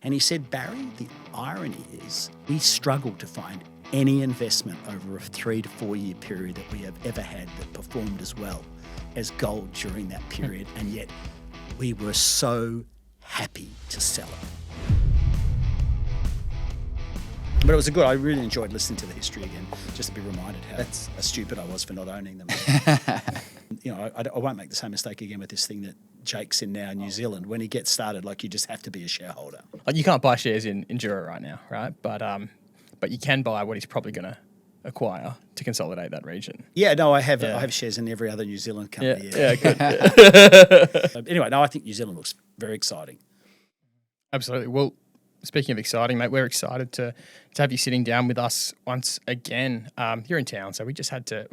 And he said, Barry, the irony is we struggle to find any investment over a 3 to 4 year period that we have ever had that performed as well as gold during that period. And yet we were so happy to sell it. But it was I really enjoyed listening to the history again, just to be reminded how stupid I was for not owning them. I won't make the same mistake again with this thing that Jake's in now in New Zealand. When he gets started, you just have to be a shareholder. Like, you can't buy shares in Jura right now, right? But you can buy what he's probably going to acquire to consolidate that region. Yeah, no, I have shares in every other New Zealand company. Yeah, good. Anyway, no, I think New Zealand looks very exciting. Absolutely. Well, speaking of exciting, mate, we're excited to have you sitting down with us once again. You're in town, so we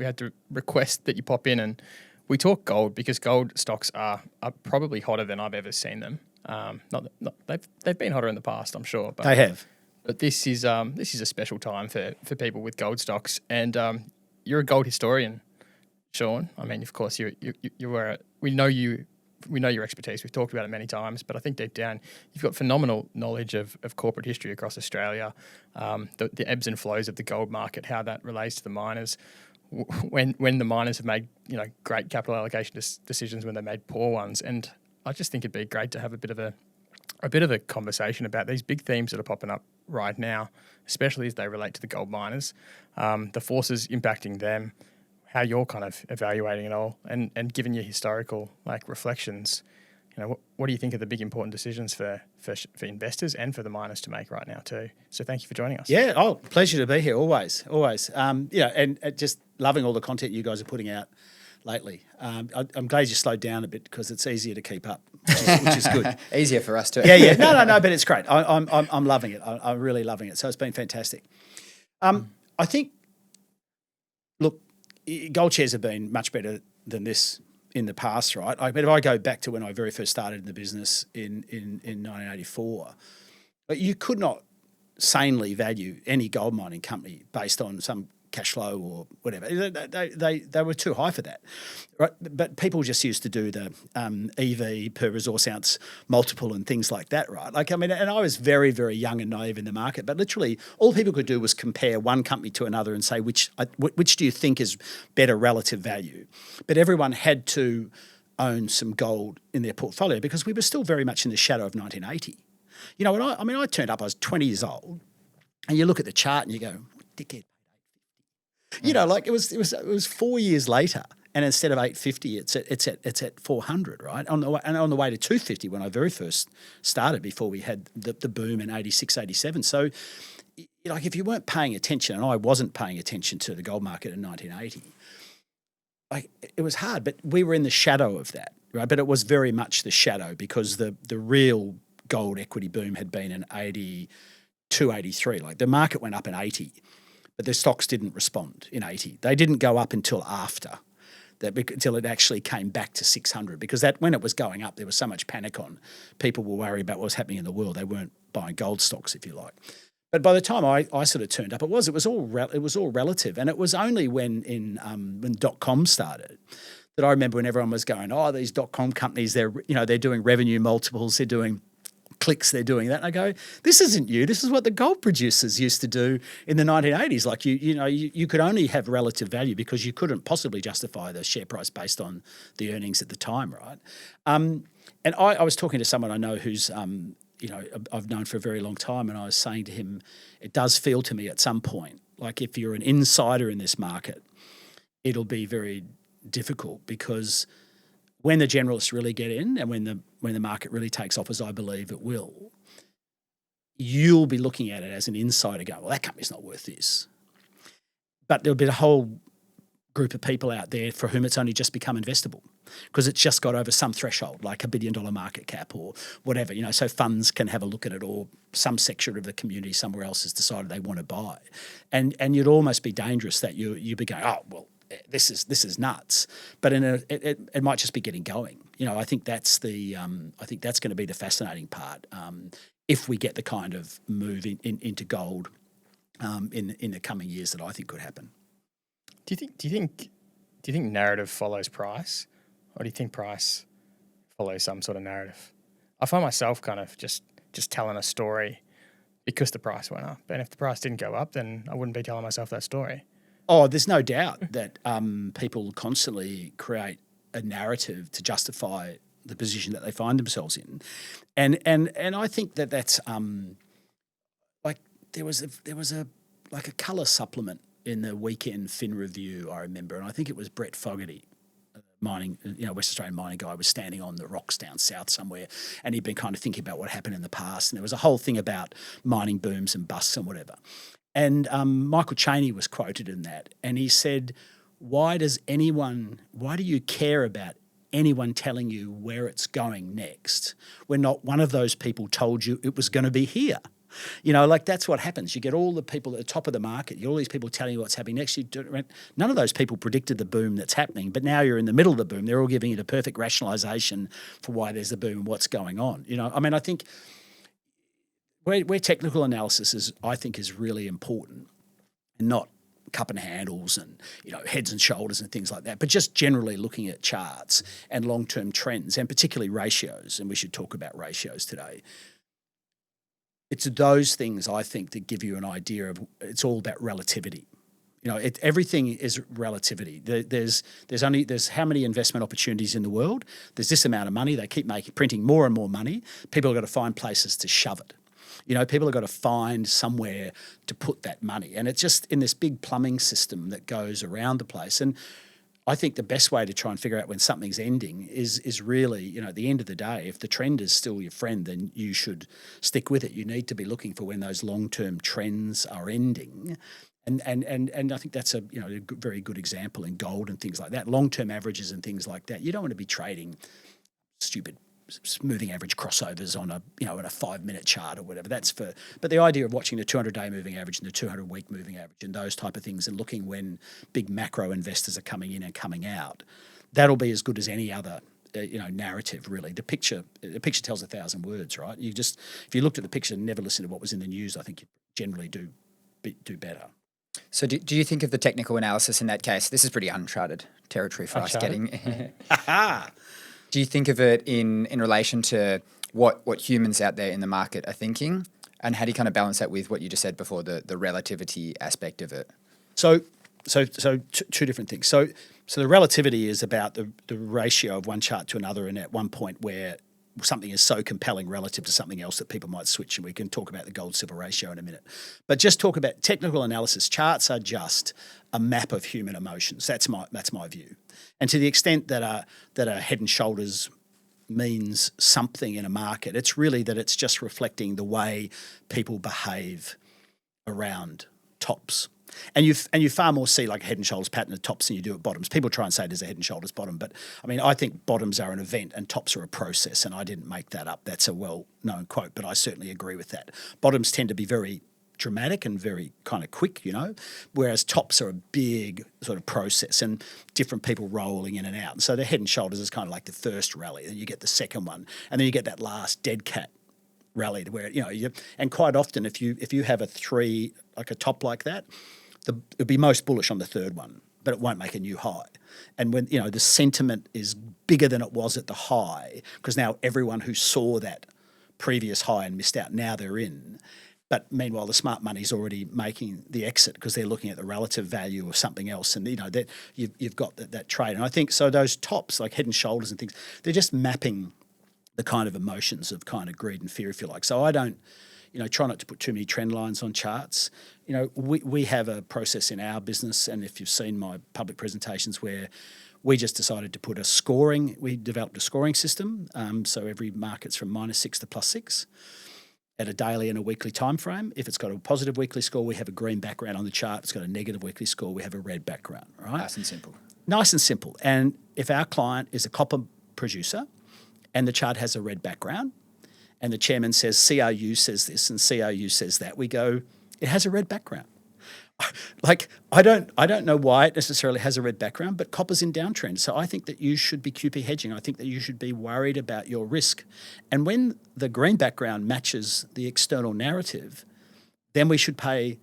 had to request that you pop in and we talk gold, because gold stocks are probably hotter than I've ever seen them. They've been hotter in the past, I'm sure. But they have. But this is a special time for people with gold stocks, and you're a gold historian, Sean. I mean, of course, you were. We know your expertise. We've talked about it many times, but I think deep down you've got phenomenal knowledge of corporate history across Australia, the ebbs and flows of the gold market, how that relates to the miners. When the miners have made great capital allocation decisions, when they made poor ones, and I just think it'd be great to have a bit of a conversation about these big themes that are popping up right now, especially as they relate to the gold miners, the forces impacting them, how you're kind of evaluating it all, and given your historical reflections. What do you think are the big important decisions for investors and for the miners to make right now too? So thank you for joining us. Yeah, pleasure to be here, always. And just loving all the content you guys are putting out lately. I'm glad you slowed down a bit, because it's easier to keep up, which is good. Easier for us too. Yeah. No, but it's great. I'm loving it. I'm really loving it. So it's been fantastic. I think, look, gold shares have been much better than this in the past, right? But if I go back to when I very first started in the business in 1984, you could not sanely value any gold mining company based on some cash flow or whatever. They were too high for that, right? But people just used to do the EV per resource ounce multiple and things like that, right? And I was very, very young and naive in the market, but literally all people could do was compare one company to another and say, which do you think is better relative value? But everyone had to own some gold in their portfolio, because we were still very much in the shadow of 1980. When I turned up, I was 20 years old, and you look at the chart and you go, dickhead. It was 4 years later, and instead of 850, it's at 400, right? On the way to 250 when I very first started, before we had the boom in 86, 87. So, if you weren't paying attention, and I wasn't paying attention to the gold market in 1980, it was hard. But we were in the shadow of that, right? But it was very much the shadow, because the real gold equity boom had been in 82, 83. The market went up in 80. But the stocks didn't respond in 80. They didn't go up until after, until it actually came back to 600, because when it was going up, there was so much panic on. People were worried about what was happening in the world. They weren't buying gold stocks, if you like. But by the time I sort of turned up, it was all relative. And it was only when .com started that I remember, when everyone was going, oh, these .com companies, they're doing revenue multiples, they're doing clicks, they're doing that. And I go, this isn't you. This is what the gold producers used to do in the 1980s. You could only have relative value because you couldn't possibly justify the share price based on the earnings at the time, right? And I was talking to someone I know who's, I've known for a very long time, and I was saying to him, it does feel to me at some point, like if you're an insider in this market, it'll be very difficult, because when the generalists really get in, and when the market really takes off, as I believe it will, you'll be looking at it as an insider going, well, that company's not worth this. But there'll be a whole group of people out there for whom it's only just become investable, because it's just got over some threshold, like $1 billion market cap or whatever, so funds can have a look at it, or some section of the community somewhere else has decided they want to buy. And you'd almost be dangerous that you'd be going, oh, well, this is nuts, but it might just be getting going. I think that's going to be the fascinating part, if we get the kind of move into gold in the coming years that I think could happen. Do you think narrative follows price, or do you think price follows some sort of narrative? I find myself kind of just just telling a story because the price went up. And if the price didn't go up, then I wouldn't be telling myself that story. Oh, there's no doubt that people constantly create a narrative to justify the position that they find themselves in, and I think that that's like there was a like a colour supplement in the weekend Fin Review, I remember, and I think it was Brett Fogarty, mining, West Australian mining guy, was standing on the rocks down south somewhere, and he'd been kind of thinking about what happened in the past, and there was a whole thing about mining booms and busts and whatever. And Michael Chaney was quoted in that, and he said, why do you care about anyone telling you where it's going next when not one of those people told you it was going to be here? That's what happens. You get all the people at the top of the market, you get all these people telling you what's happening next. None of those people predicted the boom that's happening, but now you're in the middle of the boom. They're all giving you the perfect rationalisation for why there's a boom and what's going on. I think where technical analysis is really important, and not cup and handles and heads and shoulders and things like that, but just generally looking at charts and long-term trends, and particularly ratios, and we should talk about ratios today. It's those things, I think, that give you an idea of it's all about relativity. Everything is relativity. There's how many investment opportunities in the world? There's this amount of money. They keep printing more and more money. People have got to find places to shove it. People have got to find somewhere to put that money. And it's just in this big plumbing system that goes around the place. And I think the best way to try and figure out when something's ending is really, at the end of the day, if the trend is still your friend, then you should stick with it. You need to be looking for when those long-term trends are ending. And I think that's a very good example in gold and things like that. Long-term averages and things like that. You don't want to be trading stupid moving average crossovers on a 5-minute chart or whatever. But the idea of watching the 200-day moving average and the 200-week moving average and those type of things, and looking when big macro investors are coming in and coming out, that'll be as good as any other narrative, really. The picture tells 1,000 words, right? If you looked at the picture and never listened to what was in the news, I think you generally do better. So do you think of the technical analysis in that case? This is pretty uncharted territory for us getting. Do you think of it in relation to what humans out there in the market are thinking? And how do you kind of balance that with what you just said before, the relativity aspect of it? So two different things. So the relativity is about the ratio of one chart to another, and at one point where something is so compelling relative to something else that people might switch, and we can talk about the gold-silver ratio in a minute. But just talk about technical analysis. Charts are just a map of human emotions. That's my view. And to the extent that a head and shoulders means something in a market, it's really that it's just reflecting the way people behave around tops. And you far more see like a head and shoulders pattern at tops than you do at bottoms. People try and say there's a head and shoulders bottom, but I think bottoms are an event and tops are a process, and I didn't make that up. That's a well-known quote, but I certainly agree with that. Bottoms tend to be very dramatic and very kind of quick, whereas tops are a big sort of process and different people rolling in and out. And so the head and shoulders is kind of like the first rally, then you get the second one, and then you get that last dead cat rally where, and quite often if you have a three, like a top like that, it'll be most bullish on the third one, but it won't make a new high. And when, the sentiment is bigger than it was at the high, because now everyone who saw that previous high and missed out, now they're in. But meanwhile, the smart money's already making the exit because they're looking at the relative value of something else, and that you've got that trade. And I think so. Those tops, like head and shoulders and things, they're just mapping the kind of emotions of kind of greed and fear, if you like. So I don't, try not to put too many trend lines on charts. We have a process in our business, and if you've seen my public presentations, where we just decided to put we developed a scoring system. So every market's from -6 to +6. At a daily and a weekly time frame. If it's got a positive weekly score, we have a green background on the chart. If it's got a negative weekly score, we have a red background, right? Nice and simple. Nice and simple. And if our client is a copper producer and the chart has a red background and the chairman says CRU says this and CRU says that, we go, it has a red background. Like, I don't know why it necessarily has a red background, but copper's in downtrend. So I think that you should be QP hedging. I think that you should be worried about your risk. And when the green background matches the external narrative, then we should pay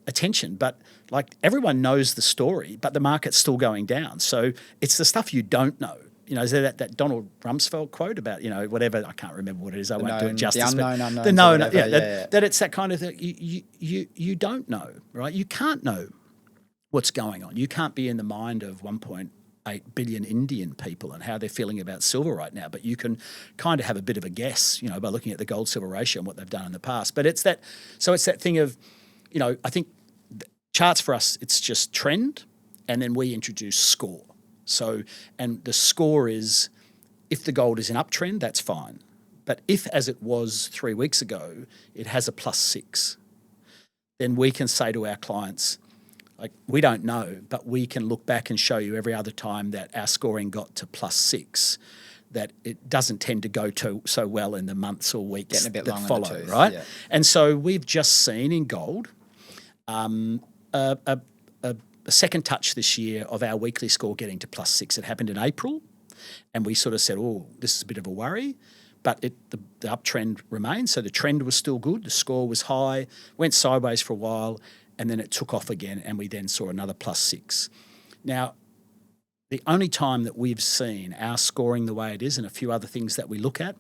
attention. But like, everyone knows the story, but the market's still going down. So it's the stuff you don't know. is there that Donald Rumsfeld quote about, whatever, I can't remember what it is. I won't do it justice. The unknown unknowns. The known, Yeah. that it's that kind of thing. You don't know, right? You can't know what's going on. You can't be in the mind of 1.8 billion Indian people and how they're feeling about silver right now, but you can kind of have a bit of a guess, by looking at the gold-silver ratio and what they've done in the past. But it's that thing of, I think charts for us, it's just trend, and then we introduce score. So, and the score is, if the gold is an uptrend, that's fine. But if, as it was 3 weeks ago, it has a +6, then we can say to our clients, like, we don't know, but we can look back and show you every other time that our scoring got to +6, that it doesn't tend to go so well in the months or weeks that follow, right? Yeah. And so we've just seen in gold a second touch this year of our weekly score getting to +6. It happened in April, and we sort of said, this is a bit of a worry. But the uptrend remained, so the trend was still good. The score was high, went sideways for a while, and then it took off again, and we then saw another +6. Now, the only time that we've seen our scoring the way it is, and a few other things that we look at,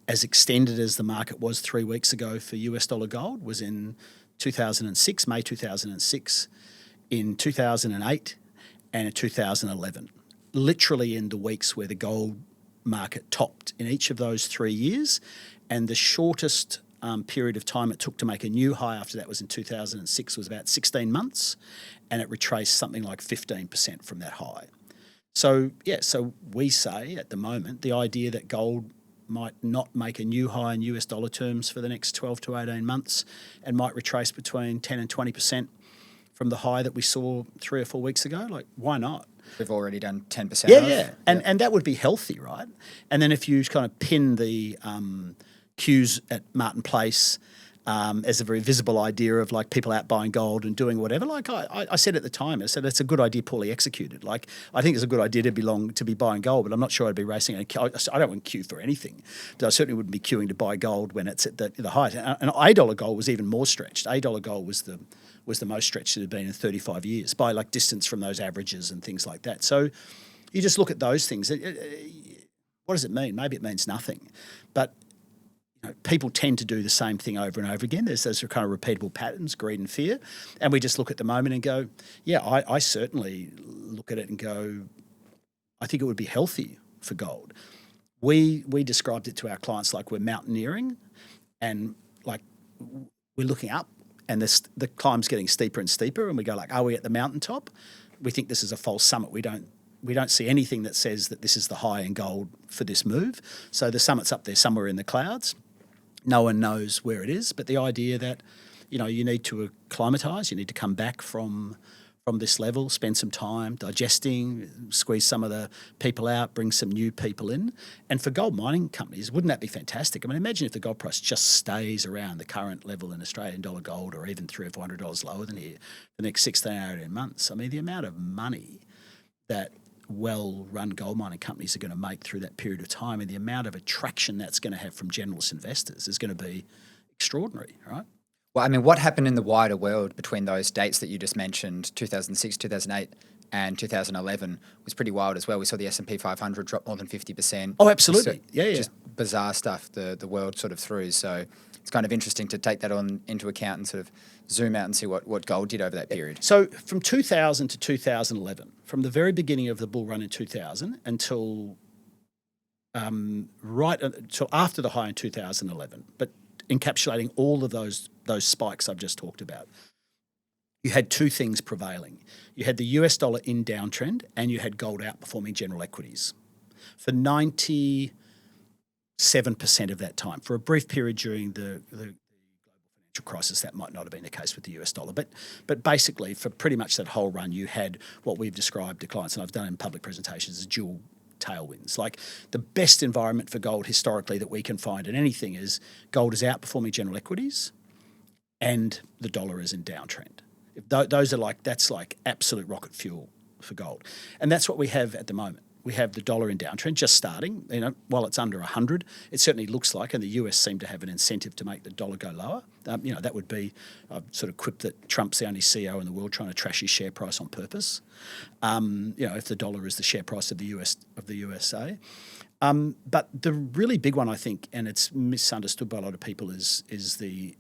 as extended as the market was 3 weeks ago for US dollar gold, was in 2006, May 2006, in 2008, and in 2011. Literally in the weeks where the gold market topped in each of those 3 years, and the shortest period of time it took to make a new high after that was in 2006, was about 16 months, and it retraced something like 15% from that high. So we say at the moment the idea that gold might not make a new high in US dollar terms for the next 12 to 18 months and might retrace between 10 and 20% from the high that we saw 3 or 4 weeks ago, like, why not? We've already done 10%. Yeah. And that would be healthy, right? And then if you kind of pin the cues at Martin Place as a very visible idea of, like, people out buying gold and doing whatever, like I said at the time, I said it's a good idea poorly executed. Like, I think it's a good idea to be buying gold, but I'm not sure I'd be racing. I don't want to queue for anything. But I certainly wouldn't be queuing to buy gold when it's at the height. And $8 gold was even more stretched. $8 gold was the most stretched it had been in 35 years by, like, distance from those averages and things like that. So you just look at those things. What does it mean? Maybe it means nothing. But people tend to do the same thing over and over again. There's those kind of repeatable patterns, greed and fear. And we just look at the moment and go, I certainly look at it and go, I think it would be healthy for gold. We described it to our clients like we're mountaineering, and, like, we're looking up, and the climb's getting steeper and steeper, and we go, like, are we at the mountaintop? We think this is a false summit. We don't see anything that says that this is the high in gold for this move. So the summit's up there somewhere in the clouds. No one knows where it is, but the idea that, you need to acclimatise, you need to come back from this level, spend some time digesting, squeeze some of the people out, bring some new people in. And for gold mining companies, wouldn't that be fantastic? I mean, imagine if the gold price just stays around the current level in Australian dollar gold, or even $300 or $400 lower than here for the next 16 or 18 months. I mean, the amount of money that well-run gold mining companies are going to make through that period of time, and the amount of attraction that's going to have from generalist investors is going to be extraordinary, right? Well, I mean, what happened in the wider world between those dates that you just mentioned, 2006, 2008 and 2011, was pretty wild as well. We saw the S&P 500 drop more than 50%. Oh, absolutely. Just bizarre stuff the world sort of threw. So it's kind of interesting to take that into account and sort of zoom out and see what gold did over that period. So from 2000 to 2011, from the very beginning of the bull run in 2000 until until after the high in 2011, but encapsulating all of those spikes I've just talked about, you had two things prevailing. You had the US dollar in downtrend, and you had gold outperforming general equities for 97% of that time. For a brief period during the global financial crisis, that might not have been the case with the US dollar. But basically, for pretty much that whole run, you had what we've described to clients, and I've done in public presentations, as dual tailwinds. Like, the best environment for gold historically that we can find in anything is gold is outperforming general equities and the dollar is in downtrend. Those are that's like absolute rocket fuel for gold. And that's what we have at the moment. we have the dollar in downtrend just starting. You know, while it's under 100, it certainly looks like, and the US seem to have an incentive to make the dollar go lower. You know, that would be, I've sort of quipped that Trump's the only CEO in the world trying to trash his share price on purpose. You know, if the dollar is the share price of the USA. But the really big one, I think, and it's misunderstood by a lot of people, is the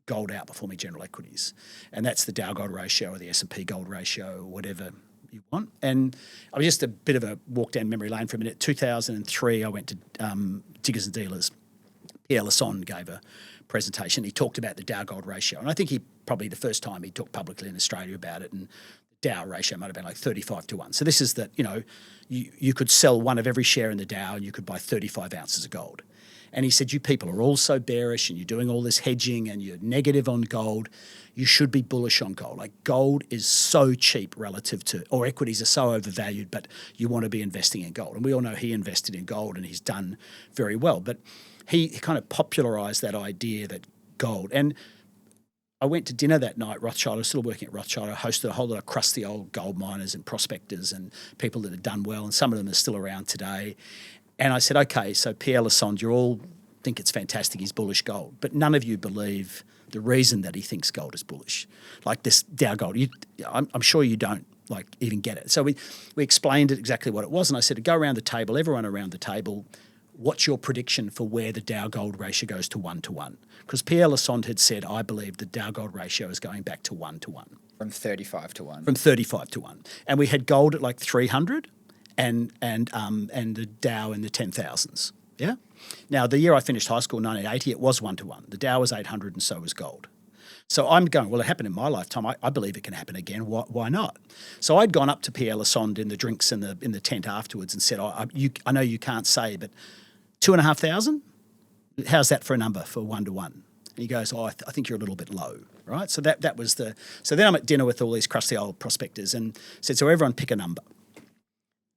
gold outperforming general equities, and that's the Dow Gold ratio or the S&P Gold ratio or whatever you want. And I was just a bit of a walk down memory lane for a minute. 2003, I went to Diggers and Dealers. Pierre Lassonde gave a presentation. He talked about the Dow Gold ratio, and I think he probably the first time he talked publicly in Australia about it, and the Dow ratio might have been like 35 to 1. So this is that, you know, you could sell one of every share in the Dow and you could buy 35 ounces of gold. And he said, you people are all so bearish and you're doing all this hedging and you're negative on gold. You should be bullish on gold. Like, gold is so cheap relative to, or equities are so overvalued, but you want to be investing in gold. And we all know he invested in gold and he's done very well. But he kind of popularized that idea that gold. And I went to dinner that night, Rothschild. I was still working at Rothschild. I hosted a whole lot of crusty old gold miners and prospectors and people that had done well, and some of them are still around today. And I said, okay, so Pierre Lassonde, you all think it's fantastic, he's bullish gold, but none of you believe the reason that he thinks gold is bullish. Like this Dow Gold, I'm sure you don't like even get it. So we explained it exactly what it was, and I said, to go around the table, everyone around the table, what's your prediction for where the Dow Gold ratio goes to 1 to 1? Because Pierre Lassonde had said, I believe the Dow Gold ratio is going back to 1 to 1. From 35 to 1. From 35 to 1. And we had gold at like 300 and the Dow in the 10,000s. Yeah? Now, the year I finished high school, 1980, it was 1 to 1. The Dow was 800 and so was gold. So I'm going, well, it happened in my lifetime. I believe it can happen again. Why not? So I'd gone up to Pierre Lassonde in the drinks in the tent afterwards and said, I know you can't say, but 2,500? How's that for a number for 1 to 1? And he goes, I think you're a little bit low, right? So that was the. So then I'm at dinner with all these crusty old prospectors and said, so everyone pick a number.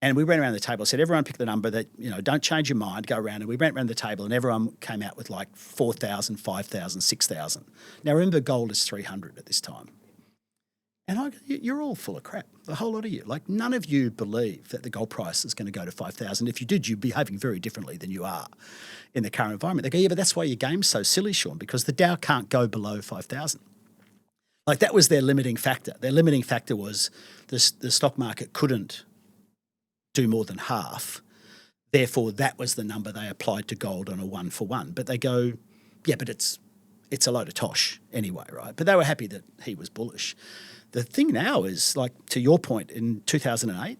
And we went around the table. I said, everyone pick the number that, you know, don't change your mind, go around. And we went around the table and everyone came out with like 4,000, 5,000, 6,000. Now, remember, gold is 300 at this time. And you're all full of crap, the whole lot of you. Like, none of you believe that the gold price is going to go to 5,000. If you did, you'd be behaving very differently than you are in the current environment. They go, yeah, but that's why your game's so silly, Sean, because the Dow can't go below 5,000. Like, that was their limiting factor. Their limiting factor was the stock market couldn't do more than half. Therefore, that was the number they applied to gold on a 1 for 1. But they go, yeah, but it's a load of tosh anyway, right? But they were happy that he was bullish. The thing now is, like, to your point, in 2008,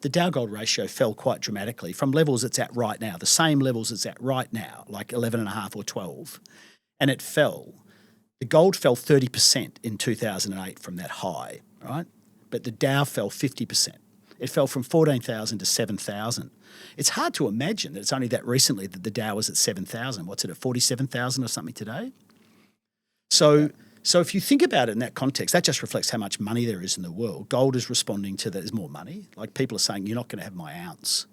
the Dow Gold ratio fell quite dramatically from levels it's at right now, the same levels it's at right now, like 11.5 or 12, and it fell. The gold fell 30% in 2008 from that high, right? But the Dow fell 50%. It fell from 14,000 to 7,000. It's hard to imagine that it's only that recently that the Dow was at 7,000. What's it, at 47,000 or something today? So if you think about it in that context, that just reflects how much money there is in the world. Gold is responding to there's more money. Like, people are saying, you're not going to have my ounce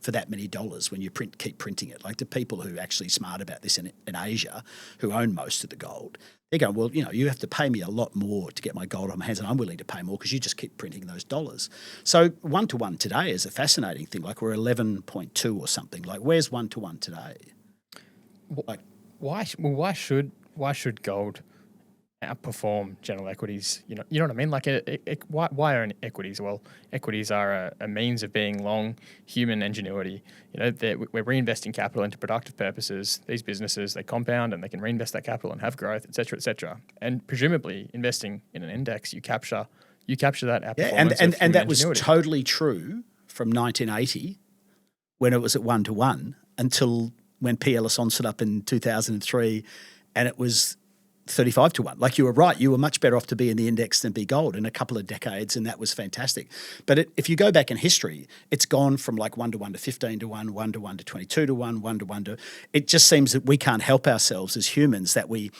for that many dollars when you keep printing it. Like, the people who are actually smart about this in Asia, who own most of the gold, they're going, well, you know, you have to pay me a lot more to get my gold on my hands, and I'm willing to pay more because you just keep printing those dollars. So 1 to 1 today is a fascinating thing. Like, we're 11.2 or something. Like, where's 1 to 1 today? Like, why should gold outperform general equities? You know what I mean? Like, why are equities? Well, equities are a means of being long human ingenuity. You know, we're reinvesting capital into productive purposes. These businesses, they compound and they can reinvest that capital and have growth, et cetera, et cetera. And presumably, investing in an index, you capture that outperformance. Yeah, and that was totally true from 1980 when it was at 1 to 1 until when Pierre Lassonde stood up in 2003, and it was 35 to 1. Like, you were right. You were much better off to be in the index than be gold in a couple of decades, and that was fantastic. But if you go back in history, it's gone from like 1 to 1 to 15 to 1, 1 to 1 to 22 to 1, 1 to 1 to... It just seems that we can't help ourselves as humans, that we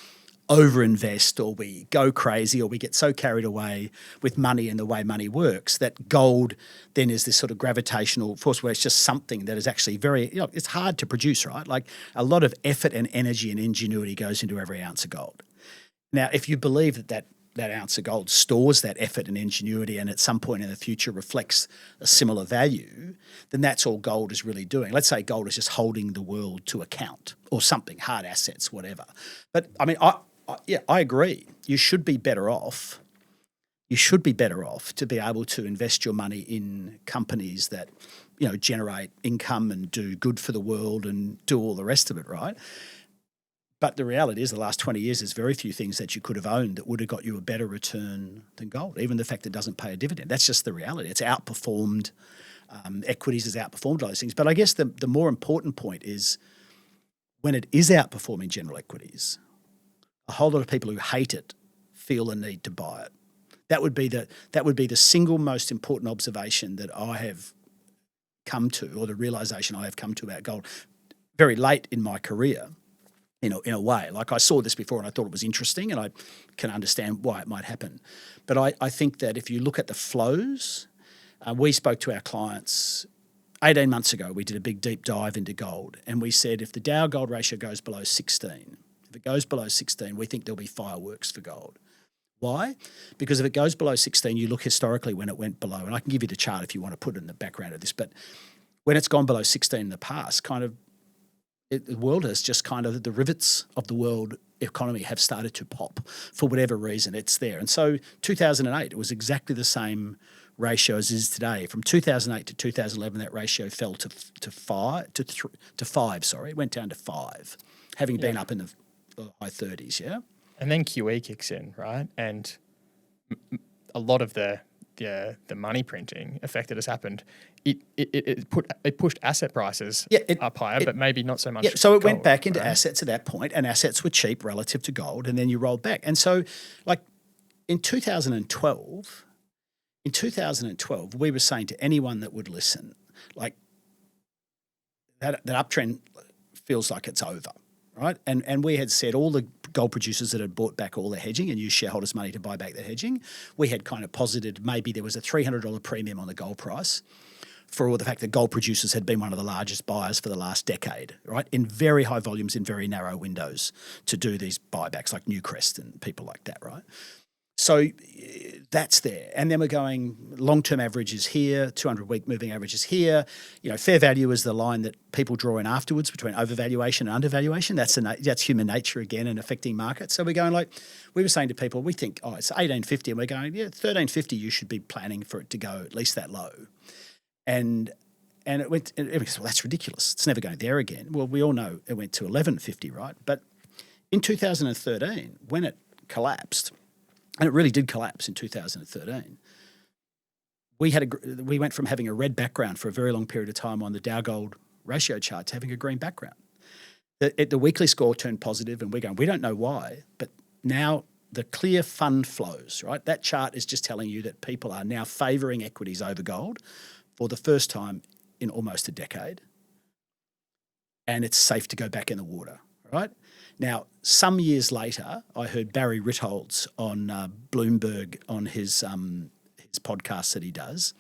overinvest or we go crazy or we get so carried away with money and the way money works that gold then is this sort of gravitational force where it's just something that is actually very, you know, it's hard to produce, right? Like, a lot of effort and energy and ingenuity goes into every ounce of gold. Now, if you believe that that ounce of gold stores that effort and ingenuity and at some point in the future reflects a similar value, then that's all gold is really doing. Let's say gold is just holding the world to account or something, hard assets, whatever. But I mean, I agree. You should be better off. You should be better off to be able to invest your money in companies that, generate income and do good for the world and do all the rest of it, right? But the reality is the last 20 years, there's very few things that you could have owned that would have got you a better return than gold, even the fact that it doesn't pay a dividend. That's just the reality. It's outperformed. Equities has outperformed those things. But I guess the more important point is when it is outperforming general equities, a whole lot of people who hate it feel the need to buy it. That would be the single most important observation that I have come to, or the realization I have come to about gold very late in my career. In a way, like I saw this before and I thought it was interesting and I can understand why it might happen. But I think that if you look at the flows, we spoke to our clients 18 months ago. We did a big deep dive into gold and we said if the Dow gold ratio goes below 16, if it goes below 16, we think there'll be fireworks for gold. Why? Because if it goes below 16, you look historically when it went below, and I can give you the chart if you want to put it in the background of this, but when it's gone below 16 in the past, the world has just the rivets of the world economy have started to pop for whatever reason. It's there. And so 2008, it was exactly the same ratio as is today. From 2008 to 2011, that ratio fell to five. It went down to 5, having been up in the high 30s, yeah? And then QE kicks in, right? And a lot of the money printing effect that has happened, it pushed asset prices up higher, but maybe not so much. Yeah, so it gold, went back into right? assets at that point, and assets were cheap relative to gold, and then you rolled back. And so, like in 2012, we were saying to anyone that would listen, like that uptrend feels like it's over, right? And we had said all the gold producers that had bought back all their hedging and used shareholders' money to buy back their hedging, we had kind of posited maybe there was a $300 premium on the gold price for all the fact that gold producers had been one of the largest buyers for the last decade, right? In very high volumes, in very narrow windows to do these buybacks like Newcrest and people like that, right? So that's there. And then we're going long-term average is here, 200-week moving average is here. Fair value is the line that people draw in afterwards between overvaluation and undervaluation. That's human nature again and affecting markets. So we're going we were saying to people, we think, it's 1850 and we're going, 1350 you should be planning for it to go at least that low. And it went, well, that's ridiculous. It's never going there again. Well, we all know it went to 1150, right? But in 2013, when it collapsed, and it really did collapse in 2013. We went from having a red background for a very long period of time on the Dow Gold ratio chart to having a green background. The weekly score turned positive, and we're going, we don't know why, but now the clear fund flows, right? That chart is just telling you that people are now favouring equities over gold for the first time in almost a decade, and it's safe to go back in the water, right? Now, some years later, I heard Barry Ritholtz on Bloomberg on his podcast that he does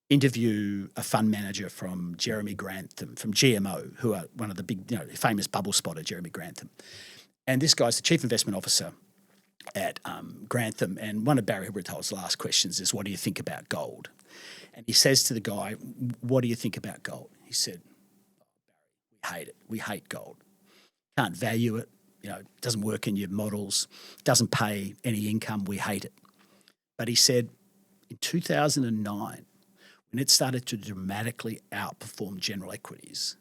interview a fund manager from Jeremy Grantham, from GMO, who are one of the big, famous bubble spotter, Jeremy Grantham. And this guy's the chief investment officer at Grantham. And one of Barry Ritholtz's last questions is, what do you think about gold? And he says to the guy, what do you think about gold? He said, we hate it. We hate gold. Can't value it, it doesn't work in your models, doesn't pay any income, we hate it. But he said in 2009, when it started to dramatically outperform general equities,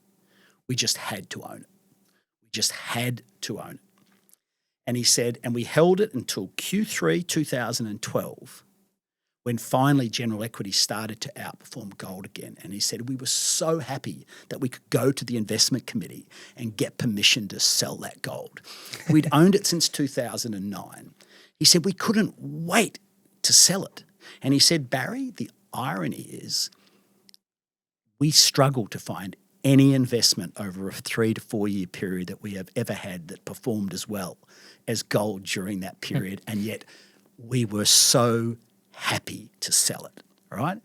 we just had to own it. We just had to own it. And he said, and we held it until Q3 2012, when finally general equities started to outperform gold again. And he said, we were so happy that we could go to the investment committee and get permission to sell that gold. We'd owned it since 2009. He said, we couldn't wait to sell it. And he said, Barry, the irony is we struggle to find any investment over a 3 to 4 year period that we have ever had that performed as well as gold during that period. And yet we were so happy to sell it, right?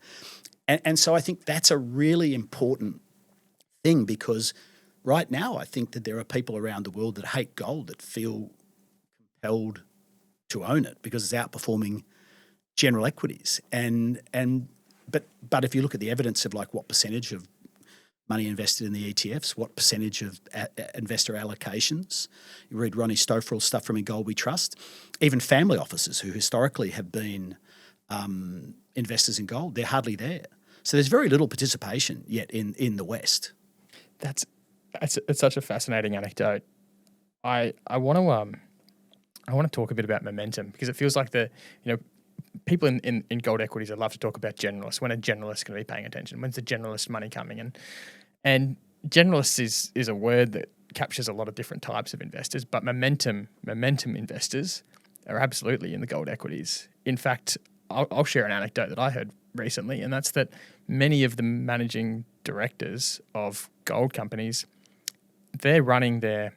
And so I think that's a really important thing, because right now I think that there are people around the world that hate gold that feel compelled to own it because it's outperforming general equities. But if you look at the evidence of like what percentage of money invested in the ETFs, what percentage of investor allocations, you read Ronnie Stoffrel's stuff from In Gold We Trust, even family offices who historically have been investors in gold, they're hardly there. So there's very little participation yet in the West. It's such a fascinating anecdote. I want to talk a bit about momentum because it feels like people in gold equities that love to talk about generalists. When a generalist going to be paying attention? When's the generalist money coming in? And generalists is a word that captures a lot of different types of investors, but momentum investors are absolutely in the gold equities. In fact, I'll share an anecdote that I heard recently, and that's that many of the managing directors of gold companies, they're running their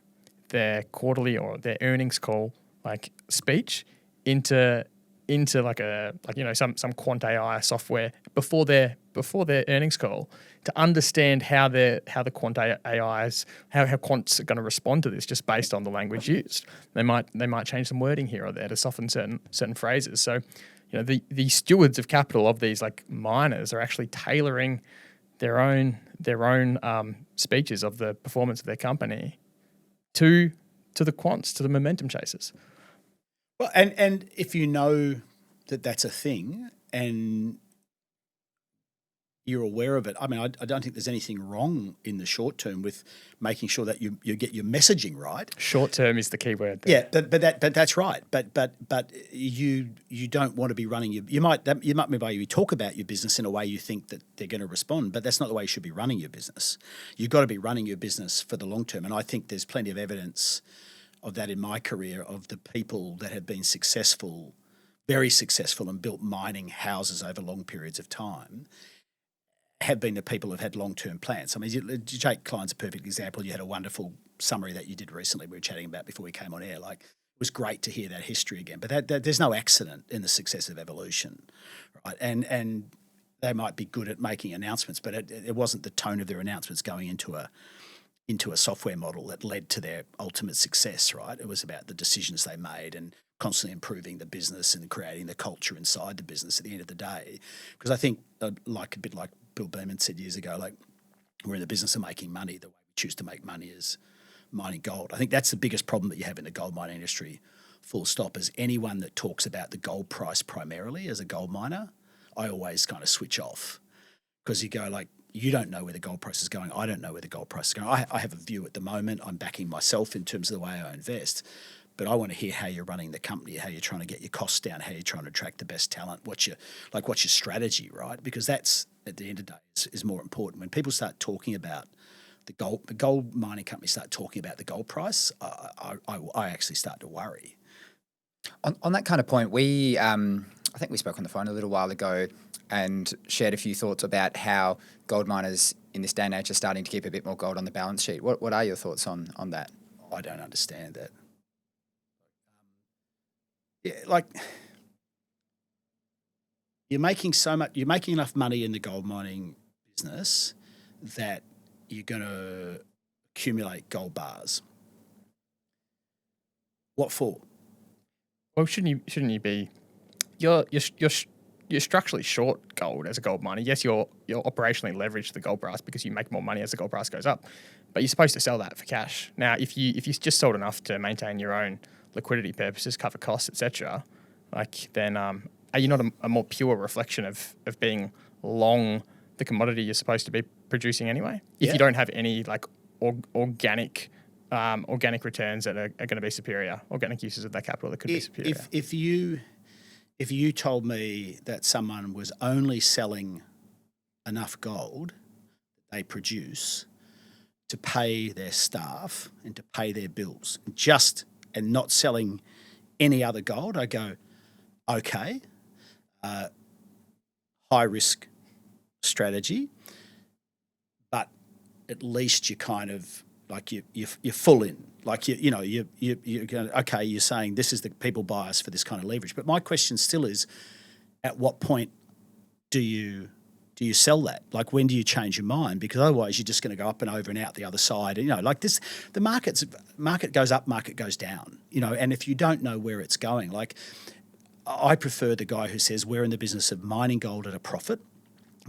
quarterly or their earnings call like speech into some quant AI software before their earnings call to understand how the quant AIs how quants are going to respond to this just based on the language used. They might change some wording here or there to soften certain phrases. So the stewards of capital of these like miners are actually tailoring their own speeches of the performance of their company to the quants, to the momentum chasers. Well, and if you know that that's a thing and you're aware of it, I mean, I don't think there's anything wrong in the short term with making sure that you get your messaging right. Short term is the key word there. Yeah, but that's right. But you don't want to be running you might be able to talk about your business in a way you think that they're going to respond, but that's not the way you should be running your business. You've got to be running your business for the long term, and I think there's plenty of evidence of that in my career of the people that have been successful, very successful, and built mining houses over long periods of time have been the people who've had long-term plans. I mean, Jake Klein's a perfect example. You had a wonderful summary that you did recently we were chatting about before we came on air. Like, it was great to hear that history again. But that there's no accident in the success of evolution, right? And they might be good at making announcements, but it wasn't the tone of their announcements going into a software model that led to their ultimate success, right? It was about the decisions they made and constantly improving the business and creating the culture inside the business at the end of the day. Because I think, a bit like Bill Beeman said years ago, like, we're in the business of making money. The way we choose to make money is mining gold. I think that's the biggest problem that you have in the gold mining industry, full stop, is anyone that talks about the gold price primarily as a gold miner, I always kind of switch off because you go like, you don't know where the gold price is going. I don't know where the gold price is going. I have a view at the moment. I'm backing myself in terms of the way I invest, but I want to hear how you're running the company, how you're trying to get your costs down, how you're trying to attract the best talent, what's your strategy, right? Because that's, at the end of the day, is more important. When people start talking about the gold mining companies start talking about the gold price, I actually start to worry. On that kind of point, I think we spoke on the phone a little while ago and shared a few thoughts about how gold miners in this day and age are starting to keep a bit more gold on the balance sheet. What are your thoughts on that? I don't understand that. Yeah, like, you're making enough money in the gold mining business that you're going to accumulate gold bars. What for? Well, shouldn't you be? You're structurally short gold as a gold miner. Yes, you're operationally leveraged to the gold price because you make more money as the gold price goes up, but you're supposed to sell that for cash. Now, if you just sold enough to maintain your own liquidity purposes, cover costs, etc., then are you not a more pure reflection of being long the commodity you're supposed to be producing anyway? If you don't have any organic returns that are going to be superior, organic uses of that capital that could be superior. If you told me that someone was only selling enough gold they produce to pay their staff and to pay their bills, and not selling any other gold, I go, okay, high risk strategy, but at least you kind of you're full in. Like you're going, okay, you're saying this is the people bias for this kind of leverage. But my question still is, at what point do you do you sell that? Like, when do you change your mind? Because otherwise you're just going to go up and over and out the other side. And, like this, the market goes up, market goes down, and if you don't know where it's going, like I prefer the guy who says we're in the business of mining gold at a profit,